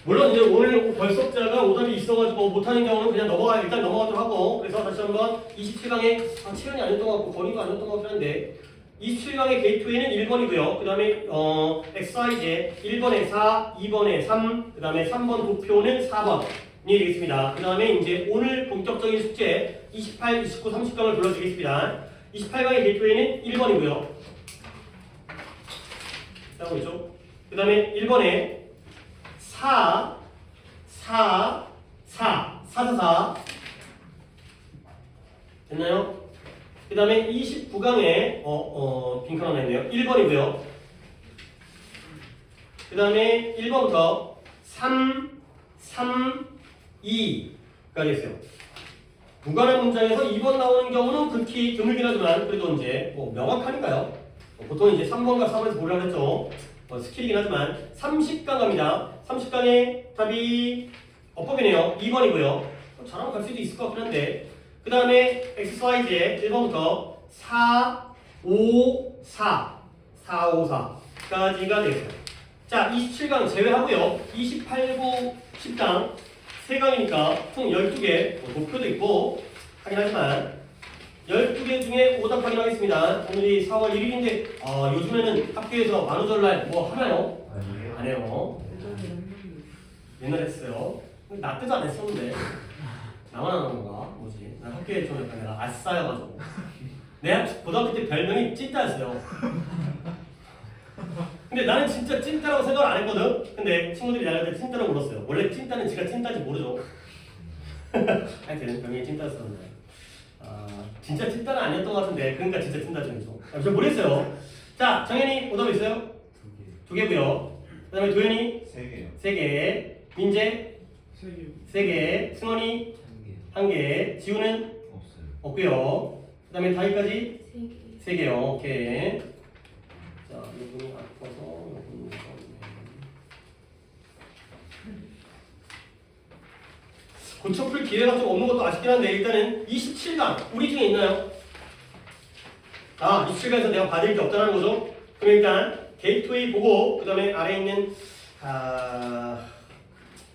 물론 이제 오늘 벌써자가 오답이 있어가지고 못하는 경우는 그냥 일단 넘어가도록 하고, 그래서 다시 한번 27강에 7원이 아니었던 것 같고 거리도 아니었던 것 같긴 한데 27강의 게이트웨이는 1번이고요. 그 다음에 XY제 1번에 4, 2번에 3, 그 다음에 3번 도표는 4번이 되겠습니다. 그 다음에 이제 오늘 본격적인 숙제 28, 29, 30강을 불러드리겠습니다. 28강의 게이트웨이는 1번이고요. 나오고 있죠? 그 다음에 1번에 4, 4, 4, 4, 4, 4 됐나요? 그 다음에 29강에 빈칸 하나 있네요. 1번이고요. 그 다음에 1번부터 3, 3, 2까지 했어요. 무관한 문장에서 2번 나오는 경우는 극히 드물긴 하지만 그래도 이제 뭐 명확하니까요. 보통 이제 3번과 4번에서 보려고 했죠. 스킬이긴 하지만 30강 갑니다. 30강의 답이 어법이네요. 2번이고요. 잘하면 갈 수도 있을 것 같긴 한데 그 다음에 XY제 1번부터 4, 5, 4, 4, 5, 4까지가 되겠어요. 자, 27강 제외하고요. 28, 9, 10강 3강이니까 총 12개 목표도 있고 하긴 하지만 12개 중에 오답 확인하겠습니다. 오늘이 4월 1일인데 요즘에는 학교에서 만우절날 뭐 하나요? 안 해요. 옛날에 했어요. 나 때도 안 했었는데 나만 안 하는 건가? 뭐지? 나 학교에 좀 약간 내가 아싸여가지고 내가 고등학교 때 별명이 찐따였어요. 근데 나는 진짜 찐따라고 생각을 안 했거든? 근데 친구들이 나한테 찐따라고 불렀어요. 원래 찐따는 지가 찐따인지 모르죠. 하여튼 별명이 찐따였었는데 진짜 찐따는 아니었던 것 같은데 그러니까 진짜 찐따 중이죠. 저 모르겠어요. 자, 정현이 오답 있어요? 2개고요. 그 다음에 도현이 3개요. 3개, 민재 3개, 승원이 1개, 지우는 없어요. 없고요. 그 다음에 다이까지 3개. 3개요. 오케이. 자, 이분이 아파서 이분이 고쳐풀 기회가 좀 없는 것도 아쉽긴 한데 일단은 27강 우리 중에 있나요? 27강에서 내가 받을 게 없다는 거죠. 그럼 일단 게이트웨이 보고 그 다음에 아래에 있는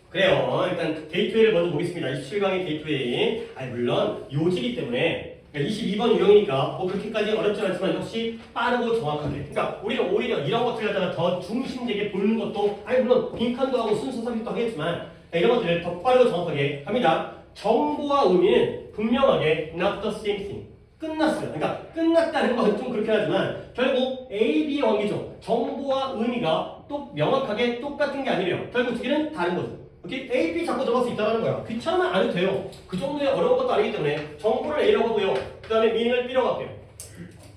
그래요. 일단 게이트웨이를 먼저 보겠습니다. 27강의 게이트웨이. 물론 요지기 때문에 22번 유형이니까 뭐 그렇게까지 어렵지 않지만 역시 빠르고 정확하게. 그러니까 우리는 오히려 이런 것들 갖다가 더 중심되게 보는 것도 물론 빈칸도 하고 순서 삽입도 하겠지만 이런 것들을 더 빠르고 정확하게 합니다. 정보와 의미는 분명하게 not the same thing. 끝났어요. 그러니까 끝났다는 건 좀 그렇긴 하지만 결국 A, B의 관계죠. 정보와 의미가 또 명확하게 똑같은 게 아니래요. 결국 두 개는 다른 거죠. 오케이? A, B 자꾸 들어갈 수 있다는 거야. 귀찮으면 안 해도 돼요. 그 정도의 어려운 것도 아니기 때문에 정보를 A라고 하고요. 그 다음에 meaning을 B라고 할게요.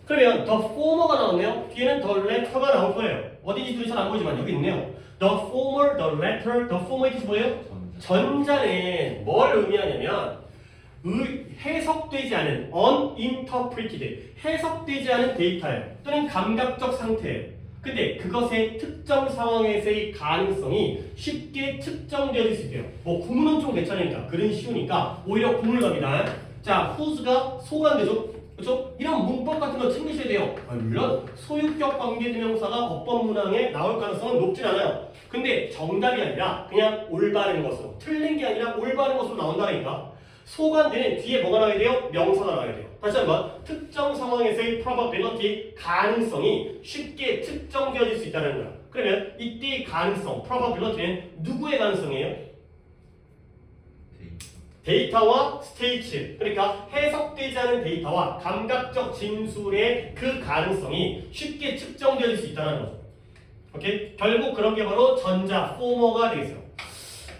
그러면 the former가 나왔네요. 뒤에는 the letter가 나올 거예요. 어디인지 잘 안 보이지만 여기 있네요. The former, the letter, the former의 뜻이 뭐예요? 전자는 뭘 의미하냐면 해석되지 않은 uninterpreted 해석되지 않은 데이터예요. 또는 감각적 상태예요. 근데 그것의 특정 상황에서의 가능성이 쉽게 측정되어질 수 있대요. 뭐 구문은 좀 괜찮으니까 글은 쉬우니까 오히려 구문을 갑니다. 자, whose가 소관되죠. 그렇죠? 이런 문법 같은 거 챙기셔야 돼요. 물론 소유격 관계대명사가 어법 문항에 나올 가능성은 높진 않아요. 근데 정답이 아니라 그냥 올바른 것으로 틀린 게 아니라 올바른 것으로 나온다니까. 소관되는 뒤에 뭐가 나와야 돼요? 명사가 나와야 돼요. 다시 한번 특정 상황에서의 probability 가능성이 쉽게 측정되어질 수 있다는 거야. 그러면 이때의 가능성 probability는 누구의 가능성이에요? 데이터와 스테이츠, 그러니까 해석되지 않은 데이터와 감각적 진술의 그 가능성이 쉽게 측정되어질 수 있다는 거죠. 오케이? 결국 그런 게 바로 전자, 포머가 되겠어요.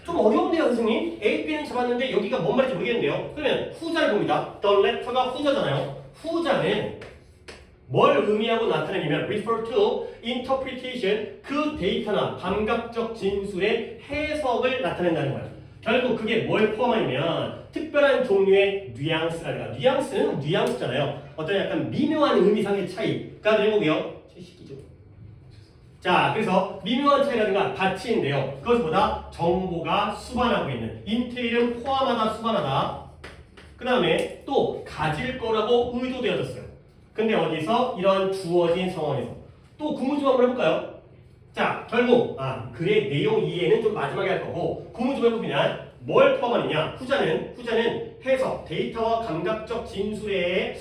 좀 어려운데요, 선생님? A, B는 잡았는데 여기가 뭔 말인지 모르겠는데요. 그러면 후자를 봅니다. The letter가 후자잖아요. 후자는 뭘 의미하고 나타내냐면 refer to interpretation, 그 데이터나 감각적 진술의 해석을 나타낸다는 거예요. 결국 그게 뭘 포함하냐면 특별한 종류의 뉘앙스라든가, 뉘앙스는 뉘앙스잖아요. 어떤 약간 미묘한 의미상의 차이가 되는 거고요. 자, 그래서 미묘한 차이라든가 가치인데요. 그것보다 정보가 수반하고 있는 인테일은 포함하다, 수반하다. 그 다음에 또 가질 거라고 의도되어졌어요. 근데 어디서? 이런 주어진 상황에서. 또 구문 좀 한번 해볼까요? 자, 결국 글의 내용 이해는 좀 마지막에 할 거고 구문 좀 해보면 뭘 포함하느냐? 후자는 해석, 데이터와 감각적 진술의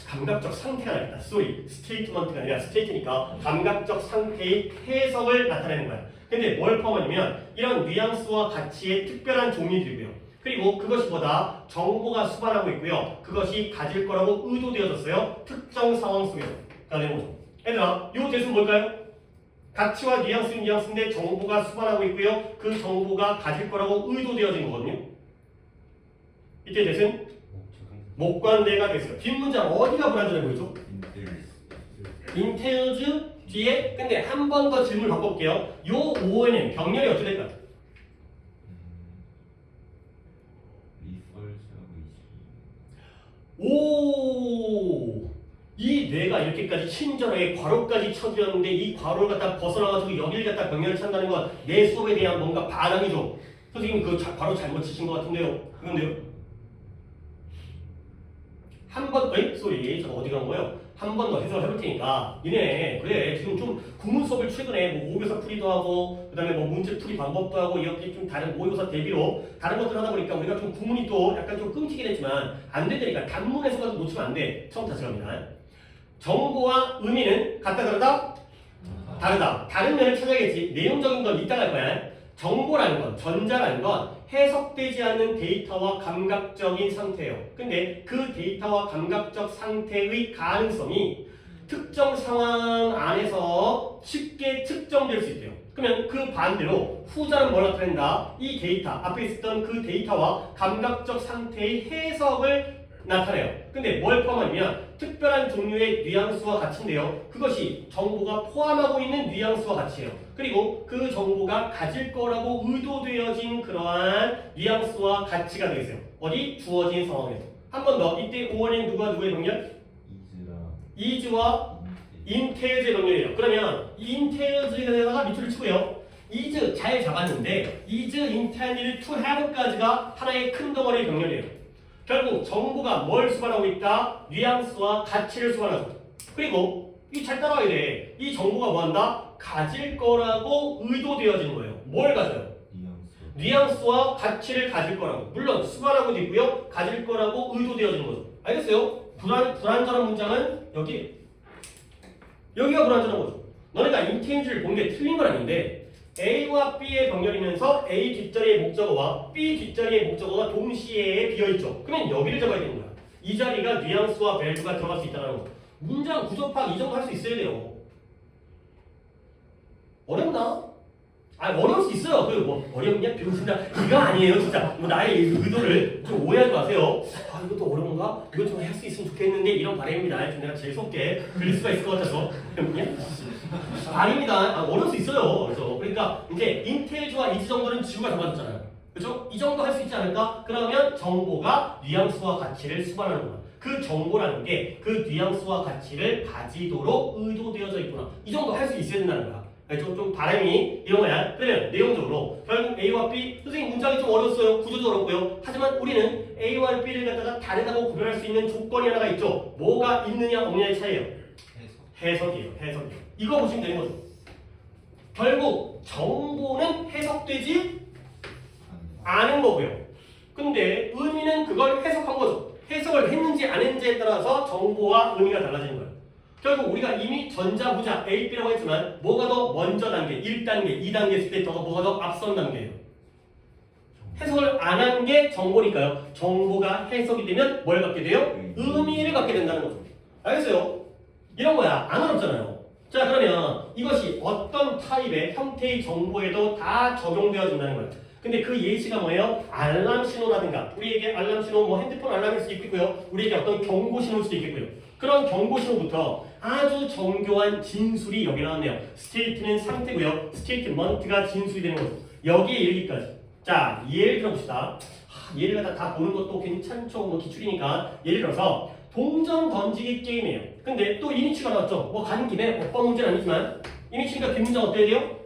감각적 상태가 나타나. 스테이트먼트가 아니라 스테이트니까 감각적 상태의 해석을 나타내는 거야. 근데 뭘 포함하냐면 이런 뉘앙스와 가치의 특별한 종류들이고요. 그리고 그것이 보다 정보가 수반하고 있고요. 그것이 가질 거라고 의도되어졌어요. 특정 상황 속에서. 되는 거죠. 얘들아, 이 대수는 뭘까요? 가치와 뉘앙스인데 정보가 수반하고 있고요. 그 정보가 가질 거라고 의도되어진 거거든요. 이때 대수는 목관대가 됐어요. 뒷문장 어디가 불완전해 보이죠? entails 뒤에 근데 한 번 더 질문을 바꿔볼게요. 요 ON은 병렬이 어떻게 될까요? 오! 이 뇌가 이렇게까지 친절하게 괄호까지 쳐주었는데 이 괄호를 갖다 벗어나가지고 여기를 갖다 병렬을 찬다는 건 내 수업에 대한 뭔가 반항이죠. 선생님 그 괄호 잘못 치신 것 같은데요. 그런데요? 한 번, 쏘리, 저 어디 간 거예요? 한 번 더 해석을 해볼 테니까 니네 그래 지금 좀 구문 수업을 최근에 뭐 모의고사 풀이도 하고 그 다음에 뭐 문제 풀이 방법도 하고 이렇게 좀 다른 모의고사 대비로 다른 것들 하다 보니까 우리가 좀 구문이 또 약간 좀 끊기긴 했지만 안 되니까 단문 해석을 놓치면 안 돼. 처음 다시 갑니다. 정보와 의미는 같다 다르다? 다르다. 다른 면을 찾아야겠지. 내용적인 건 이따가 할 거야. 정보라는 건, 전자라는 건 해석되지 않는 데이터와 감각적인 상태예요. 근데 그 데이터와 감각적 상태의 가능성이 특정 상황 안에서 쉽게 측정될 수 있대요. 그러면 그 반대로 후자는 뭘 나타낸다? 이 데이터, 앞에 있었던 그 데이터와 감각적 상태의 해석을 나타내요. 근데 뭘 포함하냐면 특별한 종류의 뉘앙스와 가치인데요. 그것이 정보가 포함하고 있는 뉘앙스와 가치예요. 그리고 그 정보가 가질 거라고 의도되어진 그러한 뉘앙스와 가치가 되겠어요. 어디? 주어진 상황에서. 한 번 더. 이때 5원인 누가 누구의 병렬? 이즈와 인테일즈의 병렬이에요. 그러면 인테일즈에다가 밑줄을 치고요. 이즈 잘 잡았는데 이즈 인테일즈 to have까지가 하나의 큰 덩어리의 병렬이에요. 결국 정보가 뭘 수반하고 있다? 뉘앙스와 가치를 수반하죠. 그리고 이 잘 따라와야 돼. 이 정보가 뭐한다? 가질 거라고 의도되어진 거예요. 뭘 가져요? 뉘앙스와 가치를 가질 거라고. 물론 수반하고도 있고요. 가질 거라고 의도되어진 거죠. 알겠어요? 불완전한 문장은 여기가 불완전한 거죠. 너네가 인텐지를 본 게 틀린 건 아닌데 A와 B의 병렬이면서 A 뒷자리의 목적어와 B 뒷자리의 목적어가 동시에 비어있죠. 그러면 여기를 잡아야 되는 거야. 이 자리가 뉘앙스와 밸류가 들어갈 수 있다는 거. 문장 구조 파악 이 정도 할 수 있어야 돼요. 어렵나? 어려울 수 있어요. 뭐 어렵냐? 병신다. 이거 아니에요, 진짜. 뭐 나의 의도를 좀 오해하지 마세요. 이것도 어려운가? 이거 좀 할 수 있으면 좋겠는데 이런 바람입니다. 좀 내가 재수없게 들릴 수가 있을 것 같아서. 아닙니다. 어려울 수 있어요. 그러니까 이제 인텔즈와 이즈 정도는 지우가 잡아줬잖아요. 그렇죠? 이 정도 할 수 있지 않을까? 그러면 정보가 뉘앙스와 가치를 수반하는 거야. 그 정보라는 게 그 뉘앙스와 가치를 가지도록 의도되어져 있구나. 이 정도 할 수 있어야 된다는 거야. 좀 바람이 이런 거야. 그러면 내용적으로 결국 A와 B 선생님 문장이 좀 어려웠어요. 구조도 어렵고요. 하지만 우리는 A와 B를 갖다가 다르다고 구별할 수 있는 조건이 하나가 있죠. 뭐가 있느냐 없느냐의 차이예요. 해석이에요. 이거 보시면 되는 거죠. 결국 정보는 해석되지 않은 거고요. 근데 의미는 그걸 해석한 거죠. 해석을 했는지 안 했는지에 따라서 정보와 의미가 달라지는 거예요. 결국 우리가 이미 전자, 후자, A, B라고 했지만 뭐가 더 먼저 단계, 1단계, 2단계 했을 때 뭐가 더 앞선 단계예요. 해석을 안 한 게 정보니까요. 정보가 해석이 되면 뭘 갖게 돼요? 의미를 갖게 된다는 거죠. 알겠어요? 이런 거야. 안 어렵잖아요. 자, 그러면 이것이 어떤 타입의 형태의 정보에도 다 적용되어진다는 거예요. 근데 그 예시가 뭐예요? 알람 신호라든가 우리에게 알람 신호 뭐 핸드폰 알람일 수도 있겠고요. 우리에게 어떤 경고 신호일 수도 있겠고요. 그런 경고 신호부터 아주 정교한 진술이 여기 나왔네요. 스테이트는 상태고요. 스테이트먼트가 진술이 되는 거죠. 여기에 이르기까지. 자, 예를 들어봅시다. 예를 갖다 다 보는 것도 괜찮죠. 뭐 기출이니까. 예를 들어서 동전 던지기 게임이에요. 근데 또 이니치가 나왔죠. 뭐 가는 김에 어떤 문제는 아니지만 이니치니까 뒷문장 어때야 돼요?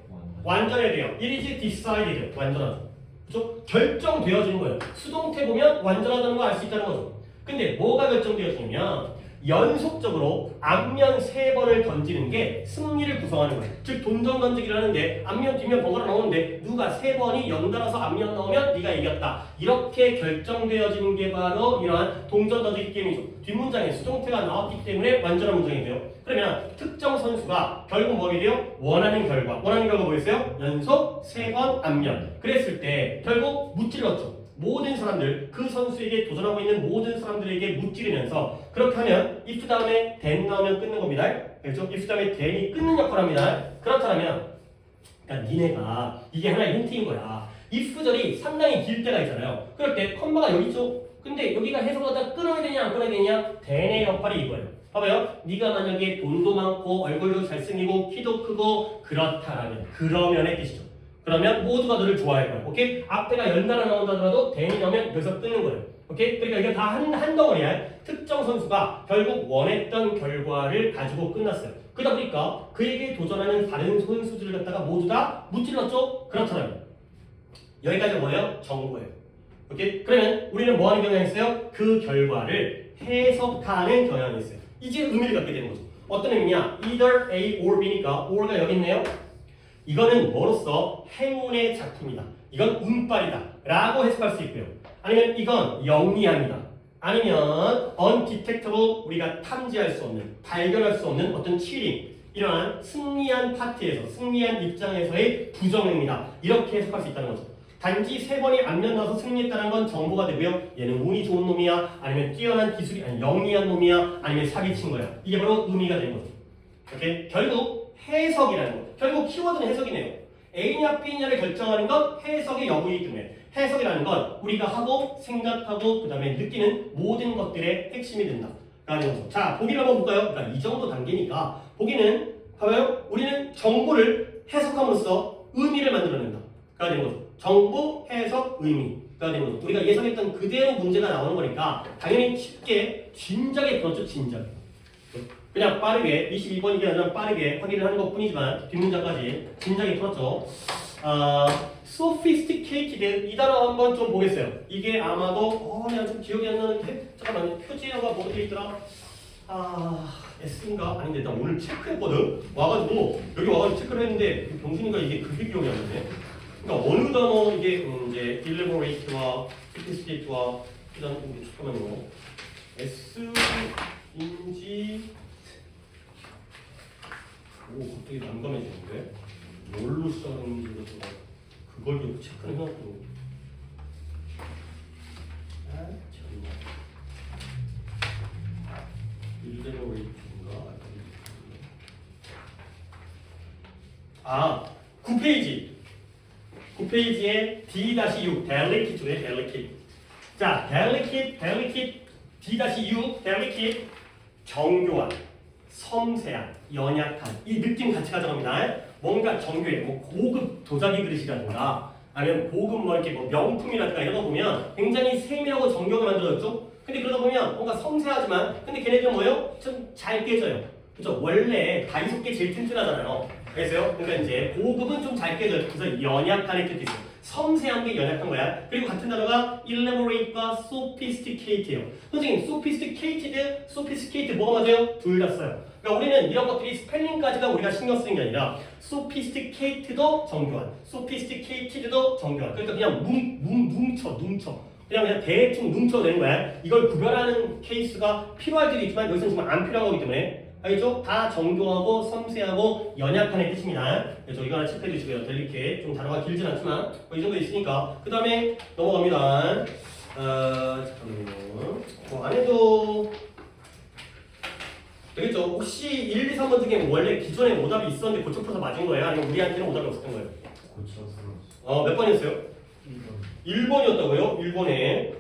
완전해야 돼요. It is decided. 완전하죠. 그렇죠? 결정되어지는 거예요. 수동태 보면 완전하다는 거 알 수 있다는 거죠. 근데 뭐가 결정되어지냐면 연속적으로 앞면 3번을 던지는 게 승리를 구성하는 거예요. 즉 동전 던지기를 하는데 앞면 뒷면 번갈아 나오는데 누가 3번이 연달아서 앞면 나오면 네가 이겼다. 이렇게 결정되어지는 게 바로 이러한 동전 던지기 게임이죠. 뒷문장에 수동태가 나왔기 때문에 완전한 문장이 돼요. 그러면 특정 선수가 결국 뭐게 돼요? 원하는 결과 뭐겠어요? 연속 3번 앞면. 그랬을 때 결국 무찔렀죠. 모든 사람들, 그 선수에게 도전하고 있는 모든 사람들에게 무찌르면서 그렇게 하면 if 다음에 then 나오면 끊는 겁니다. 그렇죠? if 다음에 then이 끊는 역할을 합니다. 그렇다면 그러니까 니네가 이게 하나의 힌트인 거야. if절이 상당히 길 때가 있잖아요. 그럴 때 컴마가 여기 있죠? 근데 여기가 해석하다 끊어야 되냐 안 끊어야 되냐? then의 역할이 이거예요. 봐봐요. 네가 만약에 돈도 많고 얼굴도 잘생기고 키도 크고 그렇다라면 그러면의 뜻이죠. 그러면 모두가 너를 좋아할 거야. 오케이? 앞에가 연달아 나온다 하더라도 대이 나오면 여기서 뜨는 거예요. 오케이? 그러니까 이게 다 한 덩어리야. 특정 선수가 결국 원했던 결과를 가지고 끝났어요. 그러다 보니까 그에게 도전하는 다른 선수들을 갖다가 모두 다 무찔렀죠? 그렇다면 여기까지 뭐예요? 정보예요. 오케이? 그러면 우리는 뭐 하는 경향이 있어요? 그 결과를 해석하는 경향이 있어요. 이제 의미를 갖게 되는 거죠. 어떤 의미냐? either A or B니까 or가 여기 있네요. 이거는 뭐로써 행운의 작품이다. 이건 운빨이다. 라고 해석할 수 있고요. 아니면 이건 영리함이다. 아니면 undetectable, 우리가 탐지할 수 없는, 발견할 수 없는 어떤 cheating, 이러한 승리한 파트에서, 승리한 입장에서의 부정행위다. 이렇게 해석할 수 있다는 거죠. 단지 3번이 앞면 나서 승리했다는 건 정보가 되고요. 얘는 운이 좋은 놈이야, 아니면 뛰어난 기술이, 아니 영리한 놈이야, 아니면 사기친 거야. 이게 바로 의미가 되는 거죠. 오케이? 결국 해석이라는 거. 결국 키워드는 해석이네요. A냐 B냐를 결정하는 건 해석의 여부이기 때문에 해석이라는 건 우리가 하고 생각하고 그 다음에 느끼는 모든 것들의 핵심이 된다. 라는 거죠. 자, 보기를 한번 볼까요? 그러니까 이 정도 단계니까 보기는 봐봐요. 우리는 정보를 해석함으로써 의미를 만들어낸다. 가 되는 거죠. 정보, 해석, 의미가 되는 거죠. 우리가 예상했던 그대로 문제가 나오는 거니까 당연히 쉽게 진작에 풀었죠. 진작에. 그냥 빠르게 22번이기 아니라 빠르게 확인을 하는 것 뿐이지만 뒷문장까지 진작에 풀었죠. sophisticated 이 단어 한번 좀 보겠어요. 이게 아마도 내가 좀 기억이 안 나는데 잠깐만요. 표지어가 뭐가 되어 있더라? S인가? 아닌데 나 오늘 체크했거든. 와가지고 여기 와가지고 체크를 했는데 병신이가 이게 그게 기억이 안 나네. 그러니까 어느 단어 이게 이제 elaborate와 sophisticated와 그다음 잠깐만요. S인지 갑자기 난감해지는데? 뭘로 시작하는지도 그걸 좀 체크를 해놨고 참나 일대로 웨이트인가? 9페이지에 D-6 delicate delicate. 자, delicate D-6 delicate 정교한 섬세한, 연약한 이 느낌 같이 가져갑니다. 뭔가 정교해, 뭐 고급 도자기 그릇이라든가 아니면 고급 뭐 이렇게 뭐 명품이라든가 이런 거 보면 굉장히 세밀하고 정교하게 만들어졌죠. 근데 그러다 보면 뭔가 섬세하지만 근데 걔네들은 뭐예요? 좀 잘 깨져요. 그죠? 원래 다이소께 제일 튼튼하잖아요. 그래서요. 그러니까 이제 고급은 좀 잘 깨져요. 그래서 연약한의 뜻이 있어요. 섬세한 게 연약한 거야. 그리고 같은 단어가 elaborate과 sophisticated예요. 선생님, sophisticated 뭐가 맞아요? 둘 다 써요. 그러니까 우리는 이런 것들이 스펠링까지가 우리가 신경 쓰는 게 아니라 sophisticated도 정교한, sophisticated도 정교한. 그러니까 그냥 뭉쳐. 그냥 대충 뭉쳐내는 거야. 이걸 구별하는 케이스가 필요할 때도 있지만 여기서는 정말 안 필요한 거기 때문에 알겠죠? 다 정교하고 섬세하고 연약한의 뜻입니다. 그래서 이거 하나 체크해 주시고요. 델리케 좀 단어가 길진 않지만 이 정도 있으니까 그 다음에 넘어갑니다. 잠깐만요. 안에도 되겠죠? 혹시 1, 2, 3번 중에 원래 기존에 오답이 있었는데 고쳐 풀어서 맞은 거예요? 아니면 우리한테는 오답이 없었던 거예요? 고쳐서. 몇 번이었어요? 1번이었다고요? 1번에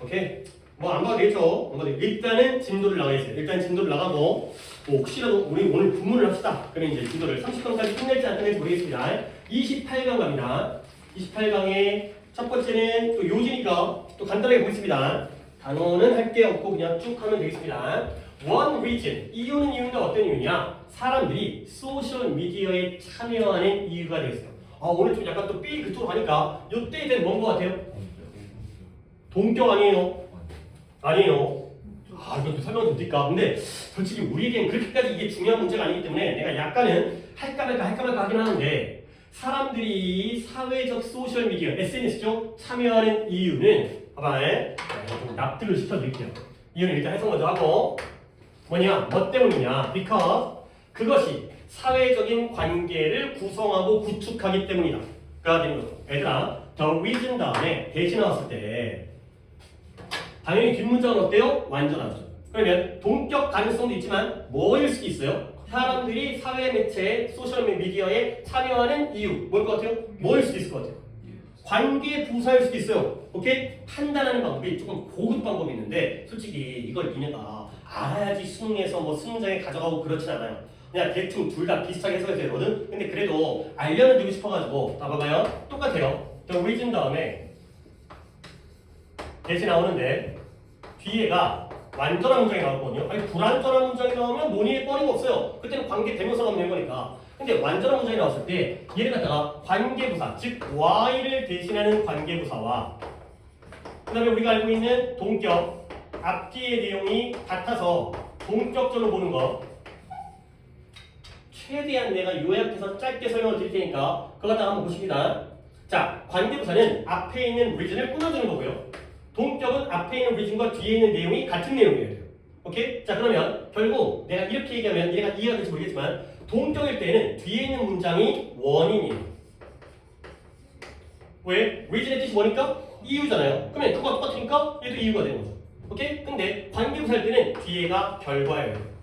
오케이. 뭐 안 봐도 되겠죠? 일단은 진도를 나가겠어요. 일단 진도를 나가고 뭐 혹시라도 우리 오늘 구문을 합시다. 그러면 이제 진도를 30강까지 끝낼지 안 끝낼지 모르겠습니다. 28강 갑니다. 28강의 첫 번째는 또 요지니까 또 간단하게 보겠습니다. 단어는 할 게 없고 그냥 쭉 하면 되겠습니다. One reason. 이유는 어떤 이유냐? 사람들이 소셜 미디어에 참여하는 이유가 되겠어요. 오늘 좀 약간 또 삐 그쪽으로 가니까 요때에 대한 뭔 것 같아요? 동격 아니에요? 아니에요. 이것도 설명 좀 드릴까? 근데 솔직히 우리에겐 그렇게까지 이게 중요한 문제가 아니기 때문에 내가 약간은 할까 말까 하긴 하는데 사람들이 사회적 소셜미디어, SNS죠? 참여하는 이유는 봐봐, 좀 납득을 시켜드릴게요. 이유는 일단 해석 먼저 하고 뭐 때문이냐? because 그것이 사회적인 관계를 구성하고 구축하기 때문이다. 가 되는 거죠. 얘들아, the reason 다음에 대신 나왔을 때 당연히 뒷문장은 어때요? 완전하죠. 그러면 동격 가능성도 있지만 뭐일 수도 있어요? 사람들이 사회 매체, 소셜 미디어에 참여하는 이유 뭘 것 같아요? 뭐일 수도 있을 것 같아요? 관계 부사일 수도 있어요. 오케이? 판단하는 방법이 조금 고급 방법이 있는데 솔직히 이걸 니네가 알아야지 수능에서 뭐 수능장에 가져가고 그렇진 않아요. 그냥 대충 둘 다 비슷하게 해석이 되거든? 근데 그래도 알려는 주고 싶어가지고 봐봐요. 똑같아요. the reason 다음에 대신 나오는데 뒤에가 완전한 문장이 나왔거든요. 아니 불완전한 문장이 나오면 논의에 뻔히 없어요. 그때는 관계 대명사가 없는 거니까. 근데 완전한 문장이 나왔을 때 얘를 갖다가 관계부사, 즉 y를 대신하는 관계부사와 그 다음에 우리가 알고 있는 동격, 앞뒤의 내용이 같아서 동격절로 보는 거 최대한 내가 요약해서 짧게 설명을 드릴 테니까 그거 갖다가 한번 보십니다. 자, 관계부사는 앞에 있는 reason을 꾸며주는 거고요. 동격은 앞에 있는 reason과 뒤에 있는 내용이 같은 내용이에요. 오케이? 자, 그러면 결국 내가 이렇게 얘기하면 얘가 이해가 될지 모르겠지만 동격일 때는 뒤에 있는 문장이 원인이에요. 왜? reason의 뜻이 뭐니까? 이유잖아요. 그러면 그거 똑같으니까 얘도 이유가 되는 거죠. 오케이? 근데 관계부사일 때는 뒤에가 결과예요.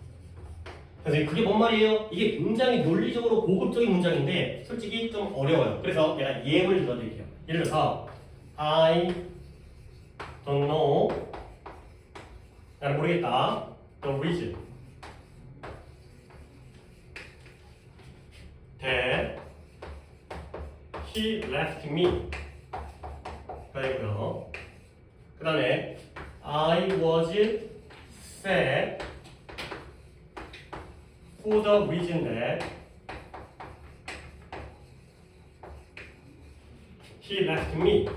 그래서 그게 뭔 말이에요? 이게 굉장히 논리적으로 고급적인 문장인데 솔직히 좀 어려워요. 그래서 내가 예문을 들어드릴게요. 예를 들어서 I don't know 나는 모르겠다 the reason that he left me 그리고요 그 다음에 I was sad for the reason that he left me.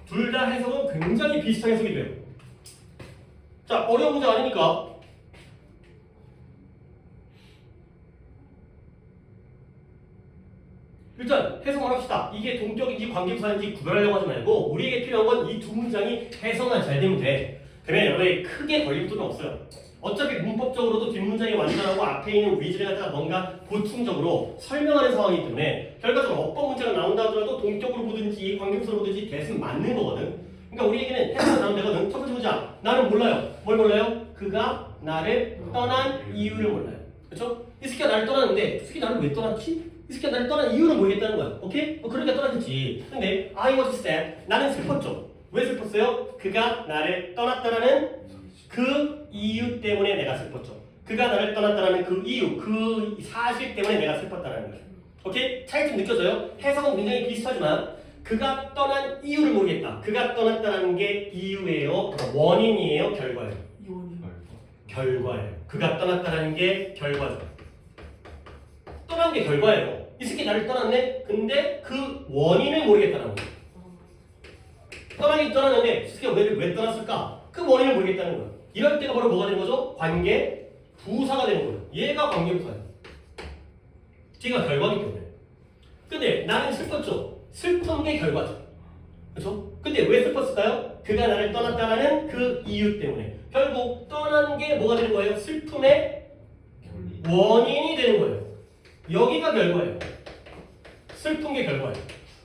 둘 다 해석은 굉장히 비슷한 해석이 돼요. 자, 어려운 문제 아니니까 일단 해석을 합시다. 이게 동격인지 관계부사인지 구별하려고 하지 말고 우리에게 필요한 건 이 두 문장이 해석만 잘 되면 돼. 그러면 여러분이 크게 걸릴 필요는 없어요. 어차피 문법적으로도 뒷문장이 완전하고 앞에 있는 reason을 갖다가 뭔가 보충적으로 설명하는 상황이기 때문에 결과적으로 어떤 문제가 나온다 하더라도 동격으로 보든지 관계부사로 보든지 대신 맞는 거거든. 그러니까 우리에게는 해석이 나오면 되거든. 첫 번째 문장 나는 몰라요. 뭘 몰라요? 그가 나를 떠난 이유를 몰라요. 그렇죠? 이 새끼가 나를 떠났는데 이 새끼 나를 왜 떠났지? 이 새끼가 나를 떠난 이유를 모르겠다는 거야. 오케이? 그러니까 떠났겠지. 근데 I was sad. 나는 슬펐죠. 왜 슬펐어요? 그가 나를 떠났다라는 그 이유 때문에 내가 슬펐죠. 그가 나를 떠났다라는 그 이유, 그 사실 때문에 내가 슬펐다라는 거예요. 오케이? 차이점 느껴져요? 해석은 굉장히 비슷하지만 그가 떠난 이유를 모르겠다. 그가 떠났다라는 게 이유예요, 원인이에요, 결과예요. 결과예요. 그가 떠났다라는 게 결과죠. 떠난 게 결과예요. 이 새끼 나를 떠났네? 근데 그 원인을 모르겠다는 거예요. 떠나긴 떠났는데 이 새끼가 왜 떠났을까? 그 원인을 모르겠다는 거예요. 이럴 때가 바로 뭐가 되는 거죠? 관계 부사가 되는 거예요. 얘가 관계 부사예요. 뒤가 결과이기 때문에. 근데 나는 슬펐죠. 슬픈 게 결과죠. 그렇죠? 근데 왜 슬펐을까요? 그가 나를 떠났다는 그 이유 때문에. 결국 떠난 게 뭐가 되는 거예요? 슬픔의 원인이 되는 거예요. 여기가 결과예요. 슬픈 게 결과예요.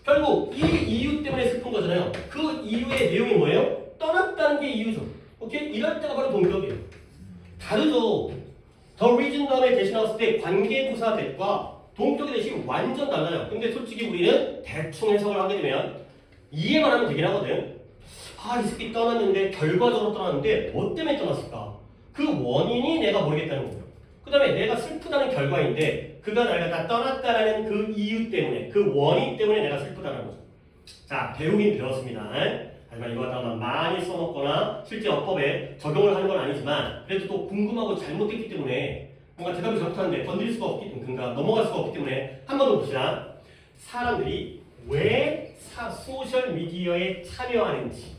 결국 이 이유 때문에 슬픈 거잖아요. 그 이유의 내용이 뭐예요? 떠났다는 게 이유죠. 오케이? 이럴 때가 바로 동격이에요. 다르죠. the reason 다음에 대신 나왔을 때 관계부사 대과 동격의 대신 완전 달라요. 근데 솔직히 우리는 대충 해석을 하게 되면 이해만 하면 되긴 하거든. 이 새끼 떠났는데 결과적으로 떠났는데 뭐 때문에 떠났을까? 그 원인이 내가 모르겠다는 거예요. 그 다음에 내가 슬프다는 결과인데 그가 나를 다 떠났다라는 그 이유 때문에 그 원인 때문에 내가 슬프다는 거죠. 자, 배우긴 배웠습니다. 하지만 이거 갖다가 많이 써먹거나 실제 어법에 적용을 하는 건 아니지만 그래도 또 궁금하고 잘못됐기 때문에 뭔가 대답을 잘못하는데 건드릴 수가 없기 때문에 넘어갈 수가 없기 때문에 한 번 더 봅시다. 사람들이 왜 소셜 미디어에 참여하는지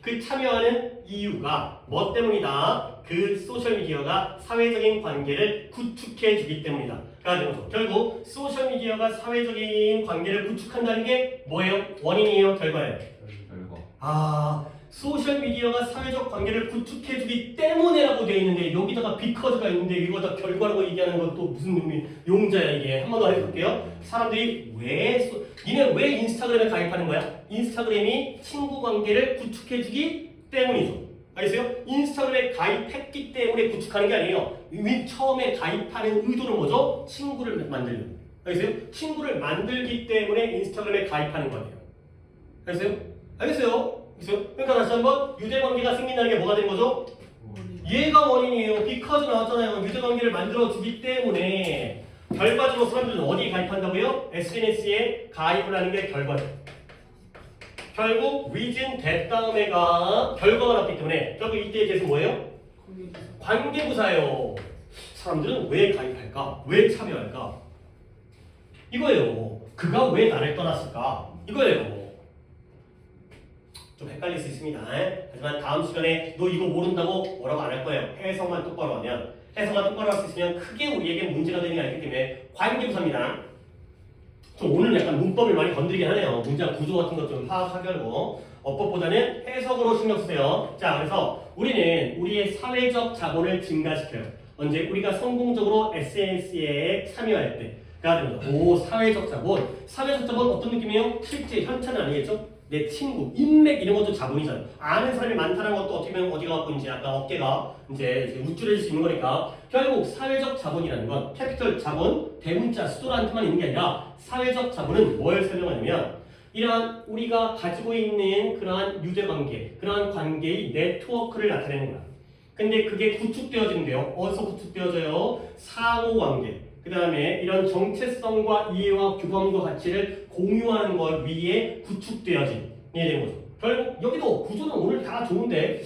그 참여하는 이유가 뭐 때문이다? 그 소셜미디어가 사회적인 관계를 구축해 주기 때문이다. 그래서 결국 소셜미디어가 사회적인 관계를 구축한다는 게 뭐예요? 원인이에요? 결과예요? 결과. 소셜미디어가 사회적 관계를 구축해 주기 때문에라고 되어 있는데 여기다가 비커즈가 있는데 이거 다 결과라고 얘기하는 것도 무슨 용자야 이게. 한 번 더 해볼게요. 사람들이 니네 왜 인스타그램에 가입하는 거야? 인스타그램이 친구 관계를 구축해 주기 때문이죠. 알겠어요? 인스타그램에 가입했기 때문에 구축하는 게 아니에요. 처음에 가입하는 의도는 뭐죠? 친구를 만들려고. 알겠어요? 친구를 만들기 때문에 인스타그램에 가입하는 거예요. 알겠어요? 알겠어요? 그러니까 다시 한번 유대관계가 생긴다는 게 뭐가 되는 거죠? 얘가 원인이에요. because 나왔잖아요. 유대관계를 만들어주기 때문에 결과적으로 사람들은 어디에 가입한다고요? SNS에 가입을 하는 게 결과죠. 결국 reason that 다음에가 결과가 나왔기 때문에 결국 이때에 대해서 뭐예요? 관계부사예요. 사람들은 왜 가입할까? 왜 참여할까? 이거예요. 그가 왜 나를 떠났을까? 이거예요. 좀 헷갈릴 수 있습니다. 하지만 다음 시간에 너 이거 모른다고 뭐라고 안 할 거예요. 해석만 똑바로 하면. 해석만 똑바로 할 수 있으면 크게 우리에게 문제가 되는 게 아니기 때문에 관계부사입니다. 좀 오늘 약간 문법을 많이 건드리긴 하네요. 문장 구조 같은 것 좀 파악하려고. 어법보다는 해석으로 신경 쓰세요. 자, 그래서 우리는 우리의 사회적 자본을 증가시켜요. 언제? 우리가 성공적으로 SNS에 참여할 때. 그러니까 사회적 자본. 사회적 자본 어떤 느낌이에요? 실제 현찰은 아니겠죠? 내 친구, 인맥 이런 것도 자본이잖아요. 아는 사람이 많다는 것도 어떻게 보면 어디가 갖고 이제 아까 어깨가 이제 우쭐해질 수 있는 거니까 결국 사회적 자본이라는 건 캐피털 자본, 대문자 수도란테만 있는 게 아니라 사회적 자본은 뭘 설명하냐면 이러한 우리가 가지고 있는 그러한 유대관계, 그러한 관계의 네트워크를 나타내는 거야. 근데 그게 구축되어지는데요. 어디서 구축되어져요? 상호관계. 그 다음에 이런 정체성과 이해와 규범과 가치를 공유하는 것 위에 구축되어진 되는 거죠. 결국 여기도 구조는 오늘 다 좋은데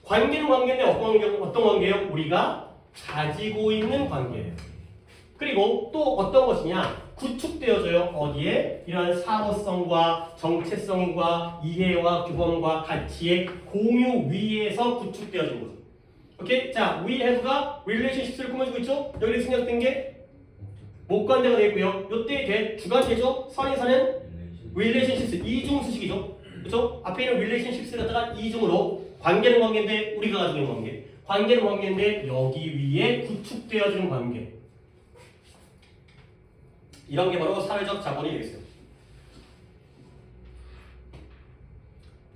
관계는 관계인데 어떤 관계예요? 우리가 가지고 있는 관계예요. 그리고 또 어떤 것이냐? 구축되어져요. 어디에? 이러한 사고성과 정체성과 이해와 규범과 가치의 공유 위에서 구축되어진 거죠. 오케이? 자, we have가 relationships를 꾸며주고 있죠? 여기 생략된 게 목관대가 되고요. 요때 주관대죠? 선에서는 relationships 이중수식이죠. 그렇죠? 앞에 있는 relationships를 갖다가 이중으로 관계는 관계인데 우리가 가지고 있는 관계. 관계는 관계인데 여기 위에 구축되어지는 관계. 이런 게 바로 사회적 자본이 되겠어요.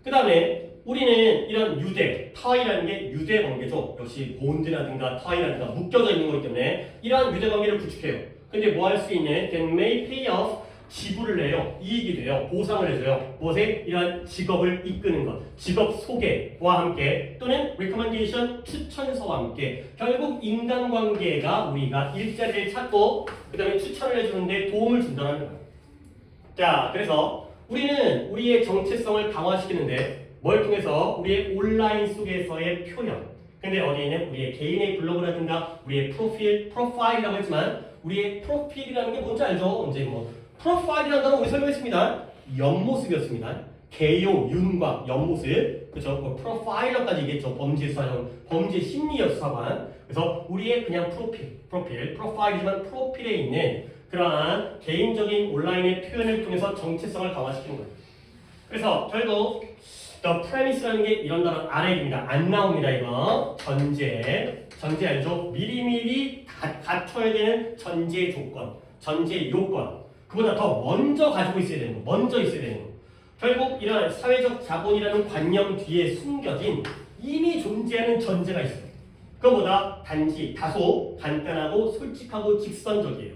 그 다음에 우리는 이런 유대, 타이라는 게 유대 관계죠. 역시 본드라든가 타이라든가 묶여져 있는 거기 때문에 이러한 유대 관계를 구축해요. 근데 뭐 할 수 있는? Then may pay off 지불을 해요. 이익이 돼요. 보상을 해줘요. 무엇에? 이러한 직업을 이끄는 것. 직업 소개와 함께 또는 recommendation 추천서와 함께 결국 인간관계가 우리가 일자리를 찾고 그 다음에 추천을 해주는데 도움을 준다는 거예요. 자, 그래서 우리는 우리의 정체성을 강화시키는데 뭘 통해서? 우리의 온라인 속에서의 표현. 근데 어디에는 우리의 개인의 블로그라든가 우리의 프로파일이라고 했지만 우리의 프로필이라는 게 뭔지 알죠? 이제 뭐 프로파일이라는 단어 우리 설명했습니다. 옆모습이었습니다. 개요, 윤곽, 옆모습. 그렇죠? 뭐 프로파일러까지 얘기했죠. 범죄 수사관, 범죄 심리학 수사관. 그래서 우리의 그냥 프로파일이지만 프로필에 있는 그러한 개인적인 온라인의 표현을 통해서 정체성을 강화시키는 거예요. 그래서 결국 The premise라는 게 이런 단어 아래입니다. 안 나옵니다. 이거 전제 알죠? 미리미리 갖춰야 되는 전제 조건, 전제 요건. 그보다 더 먼저 가지고 있어야 되는 거, 먼저 있어야 되는 거. 결국 이런 사회적 자본이라는 관념 뒤에 숨겨진 이미 존재하는 전제가 있어요. 그거보다 단지 다소 간단하고 솔직하고 직선적이에요.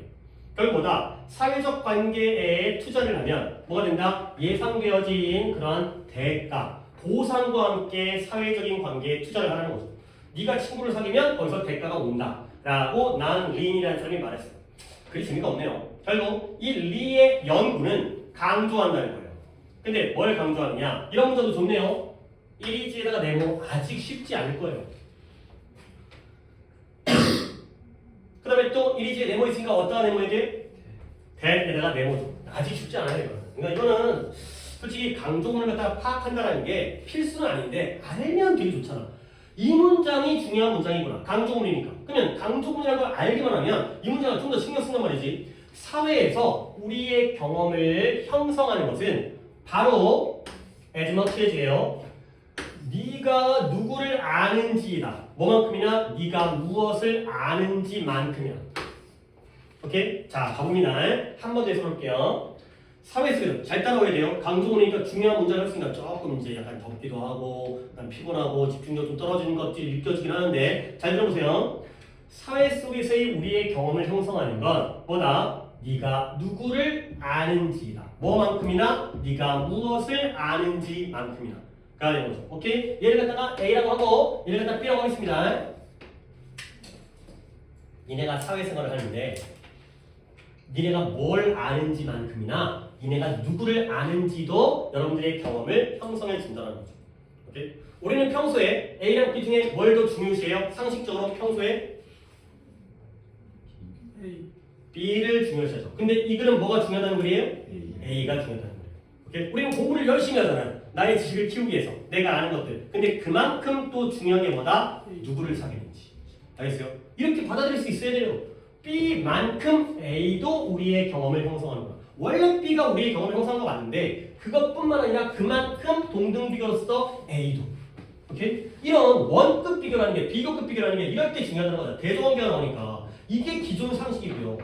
결국보다 사회적 관계에 투자를 하면 뭐가 된다? 예상되어진 그런 대가, 보상과 함께 사회적인 관계에 투자를 하는 거죠. 네가 친구를 사귀면 거기서 대가가 온다 라고 난 린이라는 사람이 말했어요. 그리 재미가 없네요. 결국 이 리의 연구는 강조한다는 거예요. 근데 뭘 강조하느냐? 이런 문제도 좋네요. 1위지에다가 네모 아직 쉽지 않을 거예요. 그 다음에 또 1위지에 네모 있으니까 어떠한 네모에 대해? 대에다가 네모죠. 아직 쉽지 않아요. 이거는. 그러니까 이거는 솔직히 강조문을 갖다가 파악한다는 게 필수는 아닌데 알면 되게 좋잖아. 이 문장이 중요한 문장이구나. 강조문이니까. 그러면 강조문이라는 걸 알기만 하면 이 문장을 좀 더 신경 쓴단 말이지. 사회에서 우리의 경험을 형성하는 것은 바로 as much as예요. 네가 누구를 아는지다. 뭐만큼이나 네가 무엇을 아는지만큼이야. 오케이? 자, 가봅니다. 한 번 더 해볼게요. 사회 속에서 잘 따라오야 돼요. 강조문이니까 중요한 문장을 했으니까 조금 이제 약간 덥기도 하고, 약간 피곤하고, 집중력 좀 떨어지는 것들이 느껴지긴 하는데, 잘 들어보세요. 사회 속에서의 우리의 경험을 형성하는 건 뭐다? 네가 누구를 아는지다. 뭐만큼이나 네가 무엇을 아는지만큼이나. 가 되는 거죠. 오케이? 얘를 갖다가 A라고 하고, 얘를 갖다가 B라고 하겠습니다. 니네가 사회생활을 하는데, 니네가 뭘 아는지만큼이나 니네가 누구를 아는지도 여러분들의 경험을 형성해 준다는 거죠. 오케이? 우리는 평소에 A랑 B 중에 뭘 더 중요시해요? 상식적으로 평소에 B를 중요시하죠. 근데 이 글은 뭐가 중요하다는 글이에요? A가 중요하다는 거예요. 오케이? 우리는 공부를 열심히 하잖아요. 나의 지식을 키우기 위해서 내가 아는 것들. 근데 그만큼 또 중요한 게 뭐다? 누구를 사귀는지. 알겠어요? 이렇게 받아들일 수 있어야 돼요. B만큼 A도 우리의 경험을 형성하는 거야. 원래 B가 우리의 경험을 형성한 거 맞는데 그것뿐만 아니라 그만큼 동등 비교로서 A도. 오케이? 이런 원급 비교라는 게 비교급 비교라는 게 이럴 때 중요하다는 거다. 대조관계가 나오니까 이게 기존 상식이고요.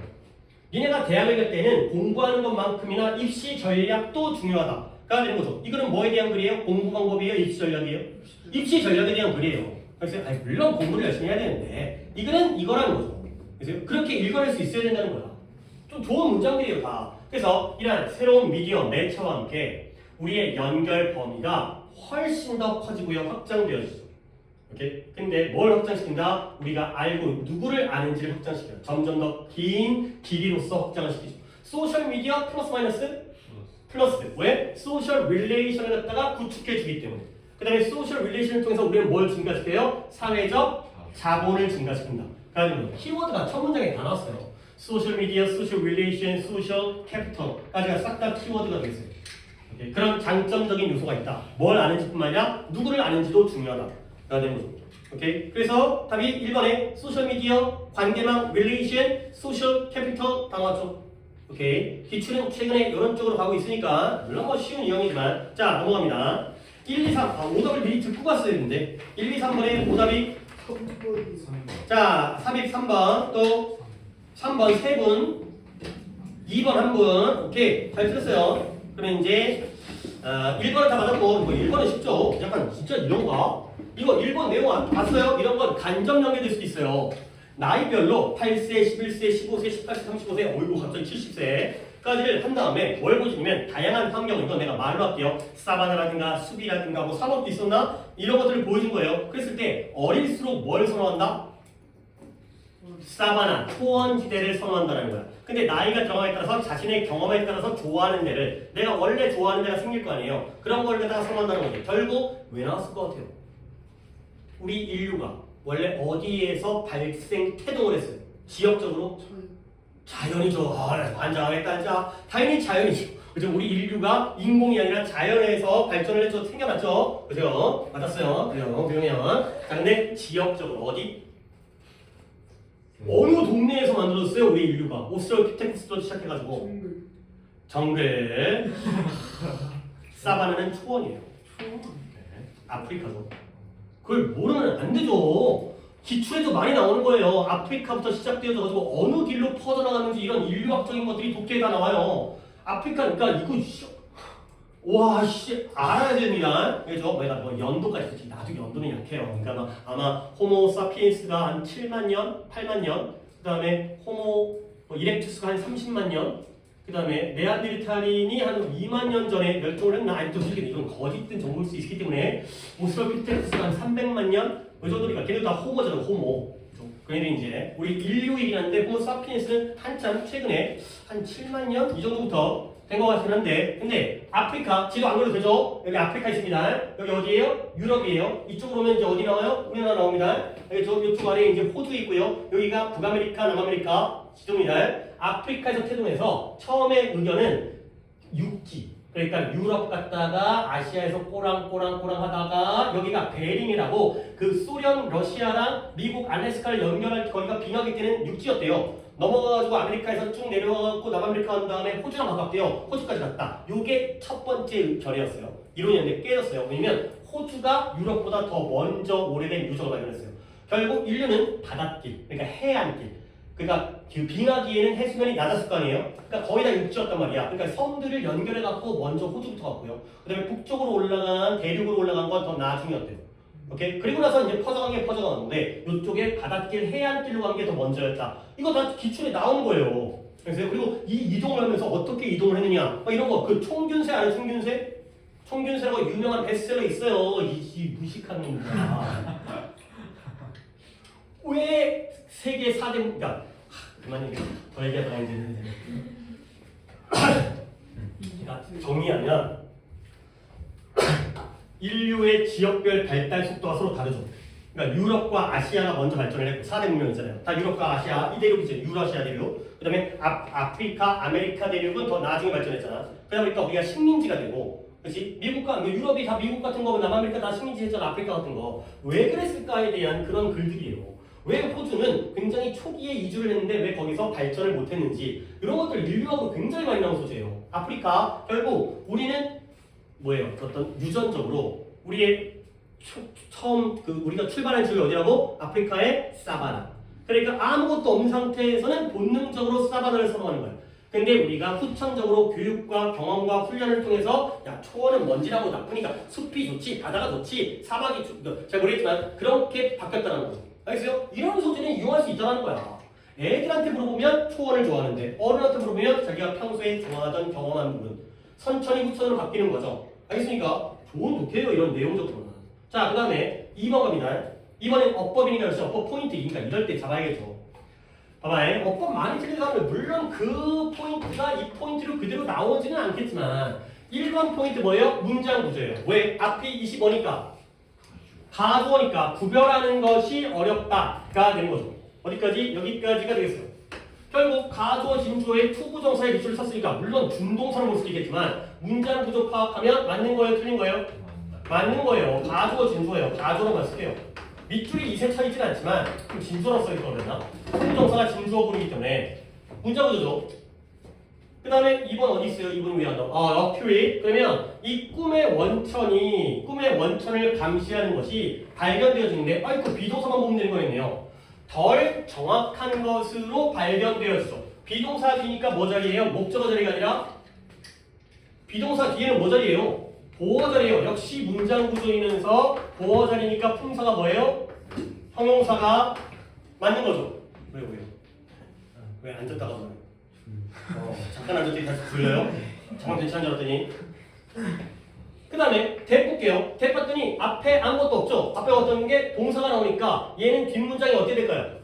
니네가 대학을 갈 때는 공부하는 것만큼이나 입시 전략도 중요하다가 되는 거죠. 이거는 뭐에 대한 글이에요? 공부 방법이에요? 입시 전략이에요? 입시 전략에 대한 글이에요. 그래서 물론 공부를 열심히 해야 되는데 이거는 이거라는 거죠. 그래서 그렇게 읽어낼 수 있어야 된다는 거야. 좀 좋은 문장들이에요, 다. 그래서 이런 새로운 미디어, 매체와 함께 우리의 연결 범위가 훨씬 더 커지고요, 확장되어지죠. 오케이? 근데 뭘 확장시킨다? 우리가 알고 누구를 아는지를 확장시켜요. 점점 더 긴 길이로서 확장을 시키죠. 소셜 미디어 플러스 마이너스? 플러스. 왜? 소셜 릴레이션을 갖다가 구축해 주기 때문에. 그 다음에 소셜 릴레이션을 통해서 우리는 뭘 증가시켜요? 사회적 자본을 증가시킨다. 그러니까 키워드가 첫 문장에 다 나왔어요. 소셜 미디어, 소셜 릴레이션, 소셜 캐피털까지가 싹 다 키워드가 되겠어요. 오케이? 그런 장점적인 요소가 있다. 뭘 아는지뿐만 아니라 누구를 아는지도 중요하다. 가 되는 거죠. 오케이? 그래서 답이 1번에 소셜 미디어, 관계망, 릴레이션, 소셜 캐피털 다 나왔죠. 오케이? 기출은 최근에 이런 쪽으로 가고 있으니까 물론 뭐 쉬운 유형이지만 자 넘어갑니다. 1, 2, 3 오답을 미리 듣고 갔어야 했는데 1, 2, 3번에 오답이 자 삽입 3번 또 3번 3분 2번 1분 오케이 잘 들었어요. 그러면 이제 1번은 다 맞았고 뭐 1번은 쉽죠. 약간 진짜 이런가? 이거 1번 내용 안 봤어요? 이런 건 간접 연계될 수도 있어요. 나이별로 8세, 11세, 15세, 18세, 35세, 어이구 갑자기 70세까지를 한 다음에 뭘 보여주냐면 다양한 환경, 이건 내가 말로 할게요. 사바나라든가 숲이라든가 뭐 산업도 있었나? 이런 것들을 보여준 거예요. 그랬을 때 어릴수록 뭘 선호한다? 사바나, 초원지대를 선호한다는 거야. 근데 나이가 들어가에 따라서 자신의 경험에 따라서 좋아하는 데를 내가 원래 좋아하는 데가 생길 거 아니에요. 그런 걸 갖다가 선호한다는 거죠. 결국 왜 나왔을 것 같아요? 우리 인류가 원래 어디에서 발생 태동을 했어요? 지역적으로? 자연이죠. 환장하겠다 진짜. 당연히 자연이죠. 그죠? 우리 인류가 인공이 아니라 자연에서 발전을 해서 생겨났죠. 그죠? 맞았어요. 그래요. 그러면 자 근데 지역적으로 어디? 어느 동네에서 만들어졌어요? 우리 인류가 오스트랄로피테쿠스부터 시작해가지고 정글 사바나는 초원이에요. 아프리카죠. 그걸 모르면 안 되죠. 기출에도 많이 나오는 거예요. 아프리카부터 시작되어져가지고 어느 길로 퍼져나가는지 이런 인류학적인 것들이 독해에 다 나와요. 아프리카 그러니까 이거 와씨 알아야 됩니다. 그죠? 내가 뭐 연도까지 솔직히 나도 연도는 약해요. 그러니까 아마 호모 사피엔스가 한 7만 년, 8만 년, 그 다음에 호모 이렉투스가 한 30만 년, 그 다음에 네안데르탈인이 한 2만 년 전에 멸종을 했나? 아니 또 솔직히 이건 거짓된 정보일 수 있기 때문에 오스트랄로피테쿠스가 한 300만 년? 그 정도니까 걔네도 다 호모잖아. 호모. 그런데 이제 우리 인류이긴 한데 호모 사피엔스는 한참 최근에 한 7만 년 이 정도부터 된 것 같긴 한데 근데 아프리카 지도 안 그려도 되죠? 여기 아프리카 있습니다. 여기 어디예요? 유럽이에요. 이쪽으로 오면 이제 어디 나와요? 우리나라 나옵니다. 여기 이쪽 아래에 이제 호주 있고요. 여기가 북아메리카, 남아메리카 지도입니다. 아프리카에서 태동해서 처음에 의견은 육지 그러니까 유럽 갔다가 아시아에서 꼬랑꼬랑 하다가 여기가 베링이라고 그 소련, 러시아랑 미국 알래스카를 연결할 거기가 빙하기 때는 육지였대요. 넘어가가지고 아메리카에서 쭉 내려가고 남아메리카 간 다음에 호주랑 가깝대요. 호주까지 갔다. 요게 첫 번째 결이었어요. 이론이었는데 깨졌어요. 왜냐면 호주가 유럽보다 더 먼저 오래된 유적을 발견했어요. 결국 인류는 바닷길, 그러니까 해안길, 그러니까 그 빙하기에는 해수면이 낮았을 거 아니에요? 그러니까 거의 다 육지였단 말이야. 그러니까 섬들을 연결해갖고 먼저 호주부터 갔고요. 그 다음에 북쪽으로 올라간, 대륙으로 올라간 건 더 나중이었대요. 오케이? 그리고 나서 이제 퍼져간 건데 이쪽에 바닷길, 해안길로 간 게 더 먼저였다. 이거 다 기출에 나온 거예요. 그리고 이 이동을 하면서 어떻게 이동을 했느냐? 이런 거, 그 총균세 아는 총균세? 총균세라고 유명한 베스트셀러 있어요. 이 무식한 놈들아. 왜 세계 4대, 그러니까 그만 얘기해. 더 얘기하다가 이제 그러니까 정리하면 인류의 지역별 발달 속도가 서로 다르죠. 그러니까 유럽과 아시아가 먼저 발전을 했고 4대 문명이잖아요. 다 유럽과 아시아 이 대륙이죠. 유라시아 대륙. 그다음에 아프리카, 아메리카 대륙은 더 나중에 발전했잖아. 그러다 보니까 우리가 식민지가 되고, 그렇지? 미국과 유럽이 다 미국 같은 거고 남아메리카 다 식민지 했잖아. 아프리카 같은 거. 왜 그랬을까에 대한 그런 글들이에요. 왜 호주는 굉장히 초기에 이주를 했는데 왜 거기서 발전을 못했는지 이런 것들 인류학으로 굉장히 많이 나온 소재예요. 아프리카 결국 우리는 뭐예요? 어떤 유전적으로 우리의 처음 우리가 출발한 지역이 어디라고? 아프리카의 사바나. 그러니까 아무것도 없는 상태에서는 본능적으로 사바나를 선호하는 거예요. 근데 우리가 후천적으로 교육과 경험과 훈련을 통해서 야 초원은 먼지라고 나쁘니까 숲이 좋지 바다가 좋지 사막이 잘 모르겠지만 그렇게 바뀌었다는 거죠. 알겠어요? 이런 소재는 이용할 수 있다는 거야. 애들한테 물어보면 초원을 좋아하는데 어른한테 물어보면 자기가 평소에 좋아하던 경험한 부분 선천이 후천으로 바뀌는 거죠. 알겠습니까? 좋은 독해요 이런 내용적으로는. 자 그 다음에 2번 갑니다. 이번엔 어법이니까 역시 어법 포인트이니까 이럴 때 잡아야겠죠. 봐봐요. 어법 많이 틀린 사람은 물론 그 포인트가 이 포인트로 그대로 나오지는 않겠지만 1번 포인트 뭐예요? 문장 구조예요. 왜? 앞이 20어니까 가주어니까 구별하는 것이 어렵다가 되는 거죠. 어디까지? 여기까지가 되겠어요. 결국 가주어, 진주어의 투부정사의 기초를 샀으니까 물론 준동사로 볼 수도 있겠지만 문장 구조 파악하면 맞는 거예요? 틀린 거예요? 맞는 거예요. 가주어, 진주어예요. 가주어로만 쓸게요. 밑줄이 이세 차이진 않지만 그럼 진주어로 써있을 거랬나? 투부정사가 진주어 부르기 때문에 문장 구조죠. 그 다음에 2번 어디 있어요? 2번 왜 안 나와? 어큐리. 그러면 이 꿈의 원천을 감시하는 것이 발견되어지는데 그 비동사만 보면 되는 거였네요. 덜 정확한 것으로 발견되어지죠. 비동사 뒤니까 뭐 자리예요? 목적어 자리가 아니라 비동사 뒤에는 뭐 자리예요? 보어 자리예요. 역시 문장 구조이면서 보어 자리니까 품사가 뭐예요? 형용사가 맞는 거죠. 왜요? 왜 앉았다가 잠깐 앉았더니 다시 굴려요? 정말 괜찮은 줄 알았더니 그 다음에 대 볼게요. 대 봤더니 앞에 아무것도 없죠? 앞에 어떤 게 동사가 나오니까 얘는 뒷문장이 어떻게 될까요?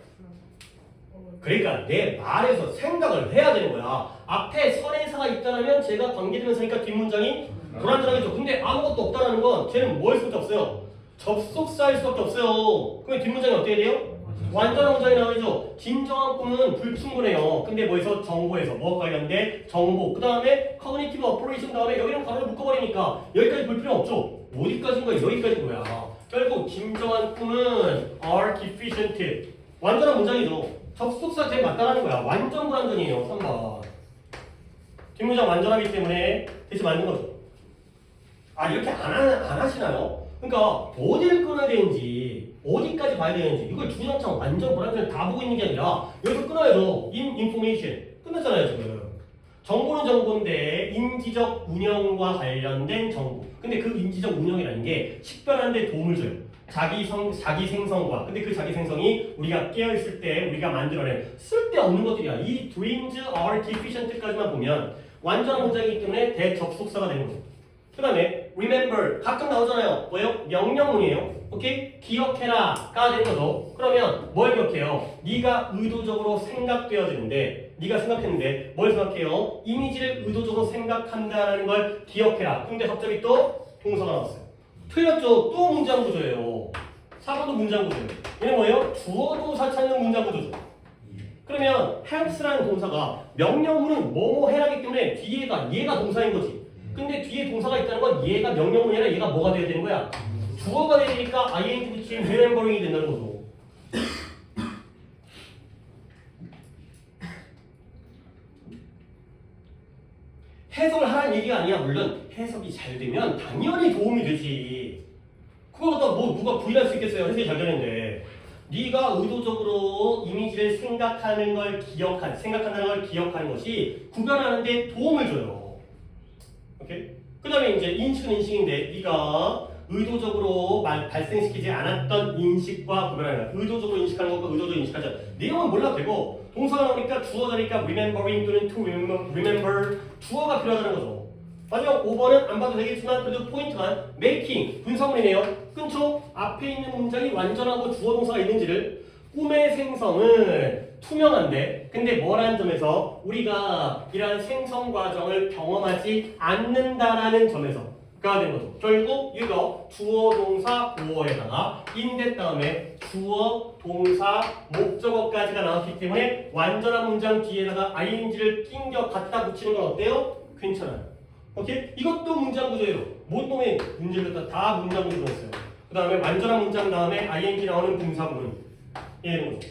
그러니까 내 말에서 생각을 해야 되는 거야. 앞에 선행사가 있다면 제가 관계대명사니까 뒷문장이 불완전하겠죠. 근데 아무것도 없다는 건 쟤는 뭐 할 수밖에 없어요? 접속사일 수밖에 없어요. 그럼 뒷문장이 어떻게 돼요? 완전한 문장이 나오죠. 진정한 꿈은 불충분해요. 근데 뭐에서? 정보에서. 뭐가 관련돼? 정보. 그 다음에 cognitive operation 다음에 여기는 가로를 묶어버리니까 여기까지 볼 필요 없죠. 어디까지인 거야? 여기까지인 거야. 결국 진정한 꿈은 are deficient. 완전한 문장이죠. 접속사 제 맞다라는 거야. 완전 불완전이에요. 3번. 뒷문장 완전하기 때문에 대신 맞는 거죠. 이렇게 안 하시나요? 그러니까 어디를 끊어야 되는지 어디까지 봐야 되는지 이걸 주장창 완전 불완전 다 보고 있는 게 아니라 여기서 끊어야죠. information 끝났잖아요 지금. 정보는 정보인데 인지적 운영과 관련된 정보. 근데 그 인지적 운영이라는 게 식별하는 데 도움을 줘요. 자기 생성과. 근데 그 자기 생성이 우리가 깨어있을 때 우리가 만들어낸 쓸데없는 것들이야. 이 dreams are deficient까지만 보면 완전한 문장이기 때문에 대접속사가 되는 거죠. 그 다음에 remember 가끔 나오잖아요. 뭐예요? 명령문이에요. 오케이? 기억해라가 되는 거죠. 그러면 뭘 기억해요? 네가 의도적으로 생각되어지는데 네가 생각했는데 뭘 생각해요? 이미지를 의도적으로 생각한다라는 걸 기억해라. 근데 갑자기 또 동사가 나왔어요. 틀렸죠? 또 문장 구조예요. 4번도 문장 구조예요. 얘는 뭐예요? 주어 동사 찾는 문장 구조죠. 그러면 helps라는 동사가 명령문은 뭐뭐 해라기 때문에 뒤에가 얘가 동사인 거지. 근데 뒤에 동사가 있다는 건 얘가 명령문이 아니라 얘가 뭐가 돼야 되는 거야? 주어가 돼야 되니까 ing 붙인 remembering이 된다는 거죠. 해석을 하라는 얘기가 아니야. 물론 해석이 잘 되면 당연히 도움이 되지. 그걸 갖다 뭐 누가 부인할 수 있겠어요. 해석이 잘 되는데. 네가 의도적으로 이미지를 생각한다는 걸 기억하는 것이 구별하는데 도움을 줘요. 오케이? 그 다음에 이제 인식은 인식인데 네가 의도적으로 발생시키지 않았던 인식과 구별하는 거야. 의도적으로 인식하는 것과 의도적으로 인식하지 않아. 내용은 몰라도 되고 동사가 나오니까 주어자니까 remembering 또는 to remember 주어가 필요하다는 거죠. 마지막 5번은 안 봐도 되겠지만 그래도 포인트만 making 분사문이네요. 끊죠? 앞에 있는 문장이 완전하고 주어 동사가 있는지를 꿈의 생성은 투명한데 근데 뭐라는 점에서 우리가 이러한 생성 과정을 경험하지 않는다라는 점에서 가 되는 거죠. 결국 이거 주어 동사 보어에다가 인대 다음에 주어 동사 목적어까지가 나왔기 때문에 완전한 문장 뒤에다가 ing를 낑겨 갖다 붙이는 건 어때요? 괜찮아요. 오케이? 이것도 문장 구조예요. 모든 놈의 문제를 갖다 다 문장 구조로 했어요. 그 다음에 완전한 문장 다음에 ing 나오는 분사 부분 이런 거죠.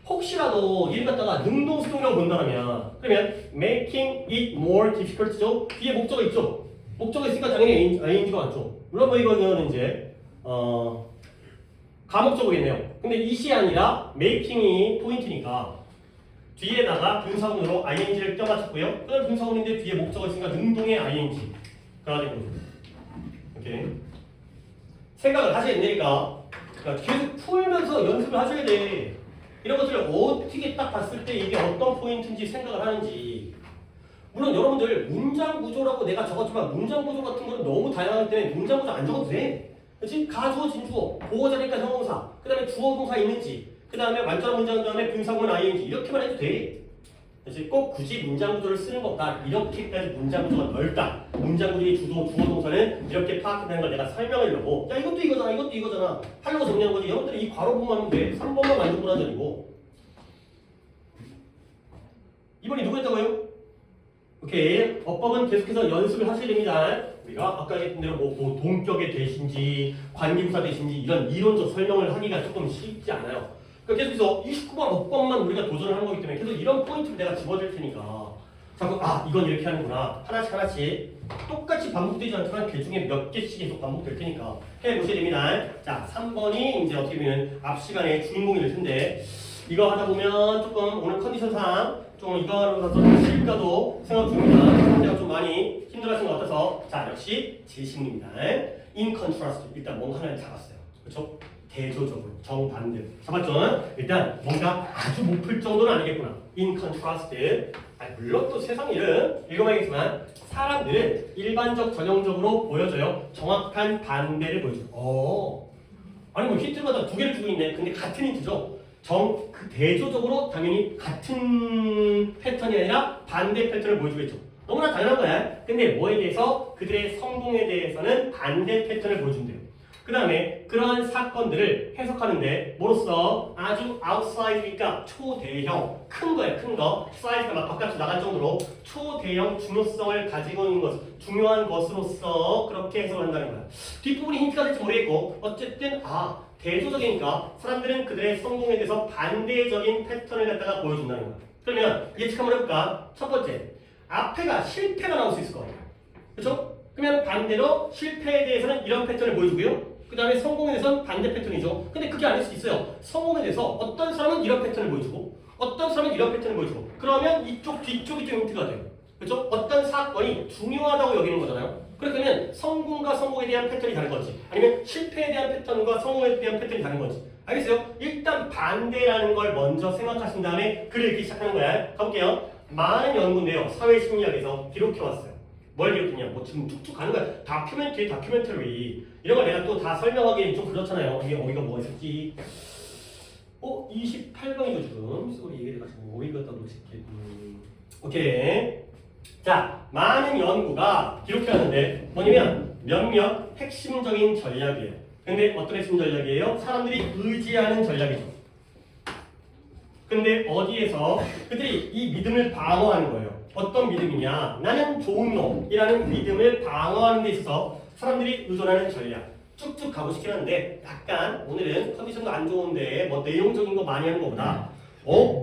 혹시라도 얘를 갖다가 능동수동이라고 본다면 그러면 making it more difficult죠. 뒤에 목적어 있죠. 목적어 있으니까 당연히 ing가 왔죠. 물론 뭐 이거는 이제 가목적어겠네요. 근데 it이 아니라 making이 포인트니까 뒤에다가 분사문으로 ing를 껴맞췄고요. 그다음 분사문인데 뒤에 목적어 있으니까 능동의 ing가 된 거죠. 오케이. 생각을 하셔야 되니까 계속 풀면서 연습을 하셔야 돼. 이런 것들을 어떻게 딱 봤을 때 이게 어떤 포인트인지 생각을 하는지. 물론 여러분들 문장 구조라고 내가 적었지만 문장 구조 같은 거는 너무 다양하기 때문에 문장 구조 안 적어도 돼. 그렇지? 가주어, 진주어, 보어자니까 형용사, 그 다음에 주어, 동사 있는지, 그 다음에 완전한 문장 다음에 분사구문 ing 이렇게만 해도 돼. 그렇지? 꼭 굳이 문장 구조를 쓰는 것보다 이렇게까지 문장 구조가 넓다. 문장 구조의 주어, 동사는 이렇게 파악한다는 걸 내가 설명하려고 야 이것도 이거잖아, 이것도 이거잖아 하려고 정리한 거지. 여러분들이 이 괄호부만 하면 돼. 3번만 만족을 하자고. 2번이 누구였다고요? 오케이. 어법은 계속해서 연습을 하셔야 됩니다. 우리가 아까 얘기했던 대로 뭐 동격의 대신지 관계부사 대신지 이런 이론적 설명을 하기가 조금 쉽지 않아요. 그러니까 계속해서 29번 어법만 우리가 도전을 하는 거기 때문에 계속 이런 포인트를 내가 집어줄 테니까 자꾸 이건 이렇게 하는구나 하나씩 똑같이 반복되지 않지만 그 중에 몇 개씩 계속 반복될 테니까 해보셔야 됩니다. 자 3번이 이제 어떻게 보면 앞 시간에 주인공이 될 텐데 이거 하다 보면 조금 오늘 컨디션상 좀 이거로 좀 실까도 생각 중입니다. 상대가 좀 많이 힘들어하신 것 같아서 자 역시 제심입니다. In contrast 일단 뭔가 하나를 잡았어요. 그렇죠? 대조적으로 정반대로 잡았죠? 일단 뭔가 아주 못 풀 정도는 아니겠구나. In contrast 물론 또 세상 일은 읽어봐야겠지만 사람들은 일반적 전형적으로 보여줘요. 정확한 반대를 보여줘요. 아니 뭐 힌트마다 두 개를 주고 있네. 근데 같은 힌트죠. 그 대조적으로 당연히 같은 패턴이 아니라 반대 패턴을 보여주겠죠. 너무나 당연한 거야. 근데 뭐에 대해서 그들의 성공에 대해서는 반대 패턴을 보여준대요. 그 다음에 그러한 사건들을 해석하는데 뭐로써 아주 outside니까 초대형 큰 거야. 큰 거. 사이즈가 막 바깥으로 나갈 정도로 초대형 중요성을 가지고 있는 것 중요한 것으로서 그렇게 해석을 한다는 거야. 뒷부분이 힌트가 될지 모르겠고 어쨌든 대조적이니까 사람들은 그들의 성공에 대해서 반대적인 패턴을 갖다가 보여준다는 거야. 그러면 예측 한번 해볼까? 첫 번째, 앞에가 실패가 나올 수 있을 것 같아요. 그렇죠? 그러면 반대로 실패에 대해서는 이런 패턴을 보여주고요. 그 다음에 성공에 대해서는 반대 패턴이죠. 근데 그게 아닐 수도 있어요. 성공에 대해서 어떤 사람은 이런 패턴을 보여주고 어떤 사람은 이런 패턴을 보여주고 그러면 이쪽 뒤쪽이 좀 힌트가 돼요. 그렇죠? 어떤 사건이 중요하다고 여기는 거잖아요. 그러면 성공과 성공에 대한 패턴이 다른 건지 아니면 실패에 대한 패턴과 성공에 대한 패턴이 다른 건지 알겠어요? 일단 반대라는 걸 먼저 생각하신 다음에 글을 읽기 시작하는 거야. 가볼게요. 많은 연구인데요. 사회심리학에서 기록해왔어요. 뭘 기록했냐? 뭐 지금 툭툭 가는 거야. 다큐멘터리 이런 걸 내가 또 다 설명하기엔 좀 그렇잖아요. 이게 어디가 뭐가 있을지 28번이죠 지금. 소리 얘기해가지고 어디가 따로 있을게. 오케이. 자, 많은 연구가 기록해왔는데 뭐냐면 몇몇 핵심적인 전략이에요. 근데 어떤 핵심 전략이에요? 사람들이 의지하는 전략이죠. 근데 어디에서 그들이 이 믿음을 방어하는 거예요. 어떤 믿음이냐? 나는 좋은 놈이라는 믿음을 방어하는 데 있어서 사람들이 의존하는 전략. 쭉쭉 가고 싶긴 한데 약간 오늘은 컨디션도 안 좋은데 뭐 내용적인 거 많이 하는 것보다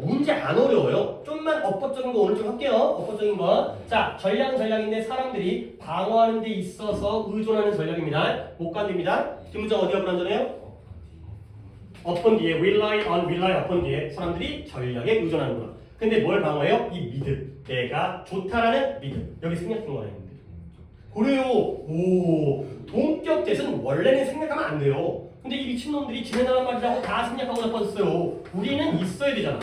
문제 안 어려워요. 좀만 어법적인 거 오늘 좀 할게요. 어법적인 거. 자, 전략인데 사람들이 방어하는 데 있어서 의존하는 전략입니다. 못 간답니다. 뒷문장 어디가 불안전해요? upon 뒤에 rely upon 뒤에 사람들이 전략에 의존하는구나. 근데 뭘 방어해요? 이 믿음. 내가 좋다라는 믿음. 여기 생략된 거예요. 그래요. 오, 동격 대신 원래는 생략하면 안 돼요. 근데 이 미친놈들이 지네나란 말이라고 다 생략하고 나빠졌어요. 우리는 있어야 되잖아.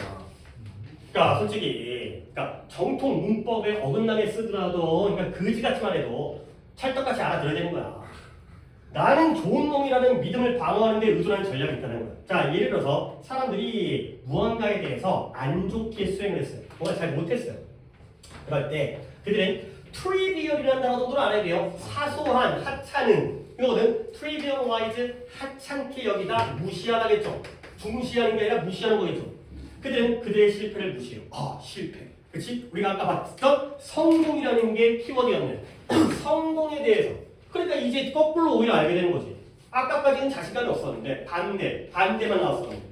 그러니까 솔직히 그러니까 정통 문법에 어긋나게 쓰더라도 그러니까 거지같이 말해도 찰떡같이 알아들어야 되는 거야. 나는 좋은 놈이라는 믿음을 방어하는 데 의존하는 전략이 있다는 거야. 자, 예를 들어서 사람들이 무언가에 대해서 안 좋게 수행을 했어요. 뭔가 잘 못했어요. 그럴 때 그들은 트리비얼이라는 단어 정도는 알아야 돼요. 사소한, 하찮은 이거거든. trivialize, 하찮게 여기다 무시하다겠죠. 중시하는 게 아니라 무시하는 거겠죠. 그들은 그들의 실패를 무시해요. 아, 실패. 그렇지? 우리가 아까 봤던 성공이라는 게 키워드였네. 성공에 대해서. 그러니까 이제 거꾸로 오히려 알게 되는 거지. 아까까지는 자신감이 없었는데 반대만 나왔었는데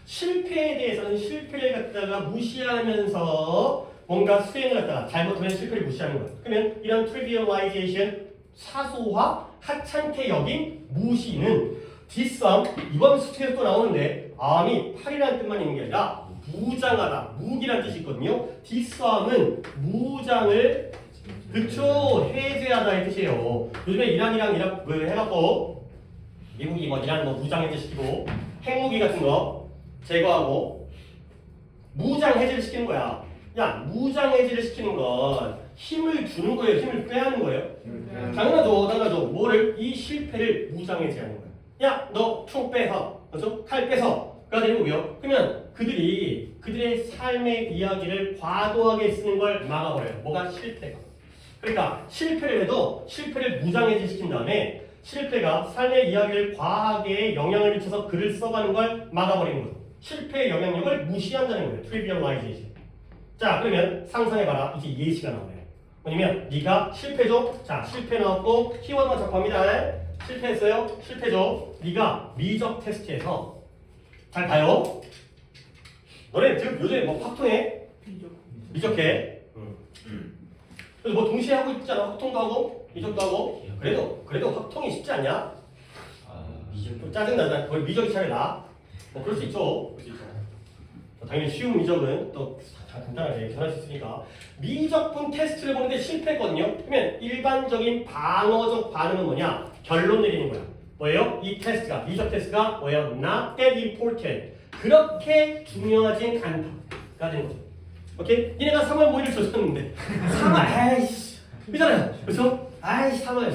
실패에 대해서는 실패를 갖다가 무시하면서 뭔가 수행을 갖다가 잘못하면 실패를 무시하는 거야. 그러면 이런 trivialization, 사소화, 하찮게 여긴 무시는 디썸, 이번 수트에서 또 나오는데 암이 팔이라는 뜻만 있는 게 아니라 무장하다, 무기라는 뜻이 있거든요. 디썸은 무장을 그쵸, 해제하다의 뜻이에요. 요즘에 이란이랑 이rak 해갖고 미국이 뭐 이란 뭐 무장 해제시키고 핵무기 같은 거 제거하고 무장 해제를 시키는 거야. 야, 무장 해제를 시키는 건 힘을 주는 거예요? 힘을 빼앗는 거예요? 당연하죠. 뭐를? 이 실패를 무장 해제하는 거야. 야, 너 총 빼서, 그렇죠? 칼 빼서.가 되는 거고요. 그러면 그들의 삶의 이야기를 과도하게 쓰는 걸 막아버려요. 뭐가? 실패가. 그러니까 실패를 해도 실패를 무장 해제시킨 다음에 실패가 삶의 이야기를 과하게 영향을 미쳐서 글을 써가는 걸 막아버리는 거죠. 실패의 영향력을 무시한다는 거예요. trivialization. 자, 그러면 상상해봐라. 이제 예시가 나오네요. 뭐냐면 네가 실패죠? 자, 실패 나왔고 키워드만 접합니다. 실패했어요? 실패죠? 네가 미적 테스트에서 잘 봐요. 너네 지금 요즘에 뭐 확통해? 미적해? 그래서 뭐 동시에 하고 있잖아. 확통도 하고 미적도 하고. 그래도 확통이 쉽지 않냐? 좀 짜증나잖아. 거의 미적이 차라리 나. 뭐 그럴 수 있죠. 당연히 쉬운 미적은 또 간단하게 계산할 수 있으니까 미적분 테스트를 보는데 실패했거든요. 그러면 일반적인 방어적 반응은 뭐냐? 결론 내리는 거야. 뭐예요? 이 테스트가 미적 테스트가 뭐예요? Not that important. 그렇게 중요하진 않다가 되는 거죠. 오케이? 니네가 3월 모의를 줬었는데 3월 아이씨 이잖아요. 그렇죠? 아이씨 3월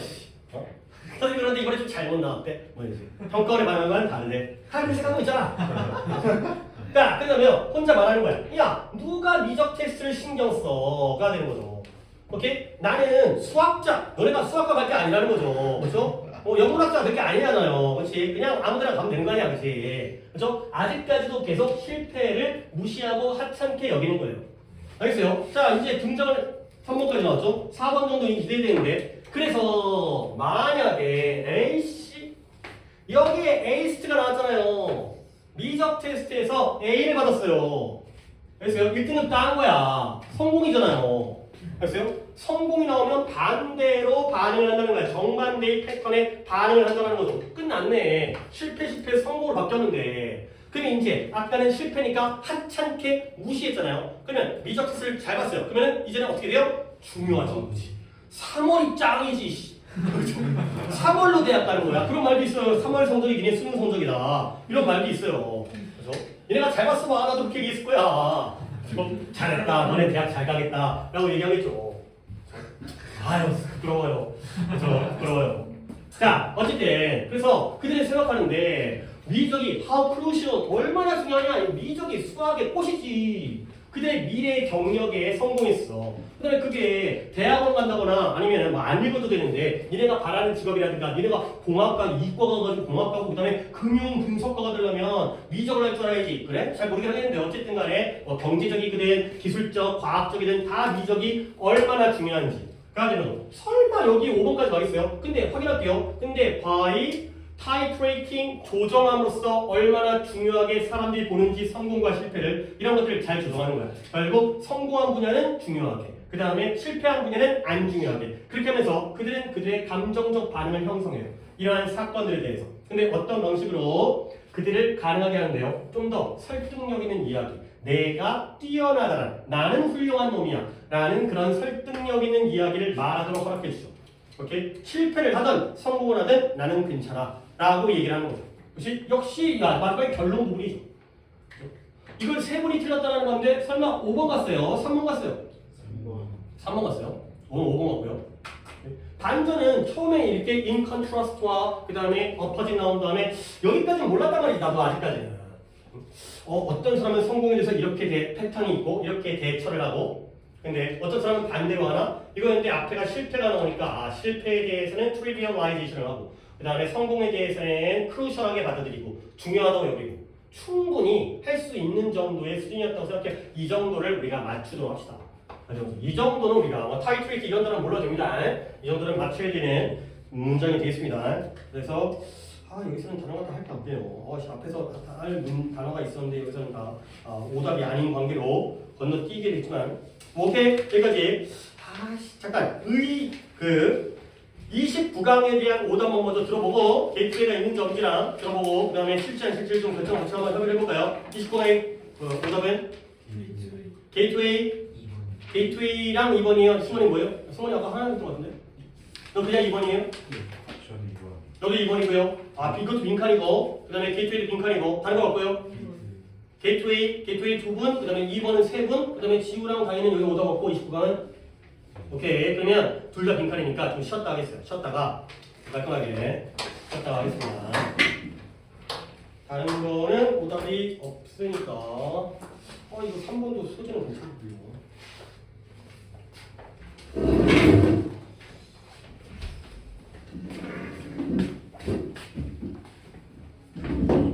선생님 그런데 이번에 좀 잘못 나왔대. 뭐지? 평가원의 방향과는 다르네. 하는 생각한 거 있잖아. 자, 그러면 혼자 말하는 거야. 야, 누가 미적 테스트를 신경 써가 되는 거죠. 오케이? 나는 수학자, 너네가 수학과 갈 게 아니라는 거죠. 그렇죠? 영문학자 될 게 아니잖아요. 그렇지? 그냥 아무데나 가면 되는 거 아니야, 그렇지? 그렇죠? 아직까지도 계속 실패를 무시하고 하찮게 여기는 거예요. 알겠어요? 자, 이제 등장을 3번까지 나왔죠? 4번 정도 기대되는데 그래서 만약에 A씨 여기에 A스트가 나왔잖아요. 미적 테스트에서 A를 받았어요. 그래서요 1등은 딴 거야. 성공이잖아요. 그래서요 성공이 나오면 반대로 반응을 한다는 거야. 정반대의 패턴에 반응을 한다는 거죠. 끝났네. 실패 성공으로 바뀌었는데. 그러면 이제 아까는 실패니까 하찮게 무시했잖아요. 그러면 미적 테스트를 잘 봤어요. 그러면 이제는 어떻게 돼요? 중요하죠. 3월이 짱이지. 3월로 대학 가는 거야. 그런 말도 있어요. 3월 성적이 니네 수능 성적이다. 이런 말도 있어요. 그렇죠? 얘네가 잘 봤으면 나도 그렇게 얘기했을 거야. 잘했다. 너네 대학 잘 가겠다. 라고 얘기하겠죠. 아유, 부끄러워요. 그렇죠? 부끄러워요. 자, 어쨌든 그래서 그들이 생각하는데 미적이 how crucial 얼마나 중요하냐. 미적이 수학의 꽃이지. 그들의 미래 경력에 성공했어. 그다음에 그게 대학원 간다거나 아니면 뭐 안 읽어도 되는데 니네가 바라는 직업이라든가 니네가 공학과 이과가 가지고 공학과고 그다음에 금융 분석과가 되려면 미적을 할 줄 알아야지. 그래? 잘 모르긴 하겠는데 어쨌든 간에 뭐 경제적이든 기술적, 과학적이든 다 미적이 얼마나 중요한지. 그래가지고 설마 여기 5번까지 와 있어요. 근데 확인할게요. 근데 by 타이트레이팅 조정함으로써 얼마나 중요하게 사람들이 보는지 성공과 실패를 이런 것들을 잘 조정하는 거야. 그리고 성공한 분야는 중요하게, 그 다음에 실패한 분야는 안 중요하게. 그렇게 하면서 그들은 그들의 감정적 반응을 형성해요. 이러한 사건들에 대해서. 근데 어떤 방식으로 그들을 가능하게 하는데요. 좀 더 설득력 있는 이야기. 내가 뛰어나다. 나는 훌륭한 놈이야. 라는 그런 설득력 있는 이야기를 말하도록 허락해 주죠. 오케이? 실패를 하든 성공을 하든 나는 괜찮아. 라고 얘기를 하는 거죠. 역시 마지막에 결론 부분이죠. 이걸 세 분이 틀렸다는 건데 설마 5번 갔어요? 3번 갔어요? 3번 갔어요? 오늘 5번 갔고요. 반전은 처음에 이렇게 in contrast와 그 다음에 opposite 나온 다음에 여기까지는 몰랐단 말이지. 나도 아직까지는. 어떤 사람은 성공에 대해서 이렇게 패턴이 있고 이렇게 대처를 하고, 근데 어떤 사람은 반대로 하나? 이거는데 앞에가 실패가 나오니까 실패에 대해서는 trivialization을 하고 그 다음에 성공에 대해서는 crucial하게 받아들이고 중요하다고 여기고 충분히 할 수 있는 정도의 수준이었다고 생각해. 이 정도를 우리가 맞추도록 합시다. 이 정도는 우리가 타이트레이트 이런 단어는 몰라도 됩니다. 이 정도는 맞춰야 되는 문장이 되겠습니다. 그래서 여기서는 단어가 다 할 게 없네요. 앞에서 다 할 단어가 있었는데 여기서는 다 오답이 아닌 관계로 건너뛰게 됐지만 오케이 여기까지. 잠깐 29강에 대한 오답만 먼저 들어보고 게이트웨이가 있는지 없는지랑 들어보고 그 다음에 실제 안 실제를 좀 결정 같이 한번 협의를 해볼까요? 29강의 오답은 게이트웨이랑 2번이에요. 승원이 뭐예요? 승원이 아까 하나 했던 것 같은데? 너 그냥 2번이에요? 저는 2번. 너도 2번이고요. 이것도 빈칸이고 그 다음에 게이트웨이도 빈칸이고 다른 거 같고요. 게이트웨이 2분, 그 다음에 2번은 3분, 그 다음에 지우랑 다이는 여기 오답 없고 29강은 오케이. 그러면 둘 다 빈칸이니까 좀 쉬었다 하겠어요. 쉬었다가 깔끔하게 쉬었다 하겠습니다. 다른 거는 오답이 없으니까 이거 3번도 소재는 괜찮고요.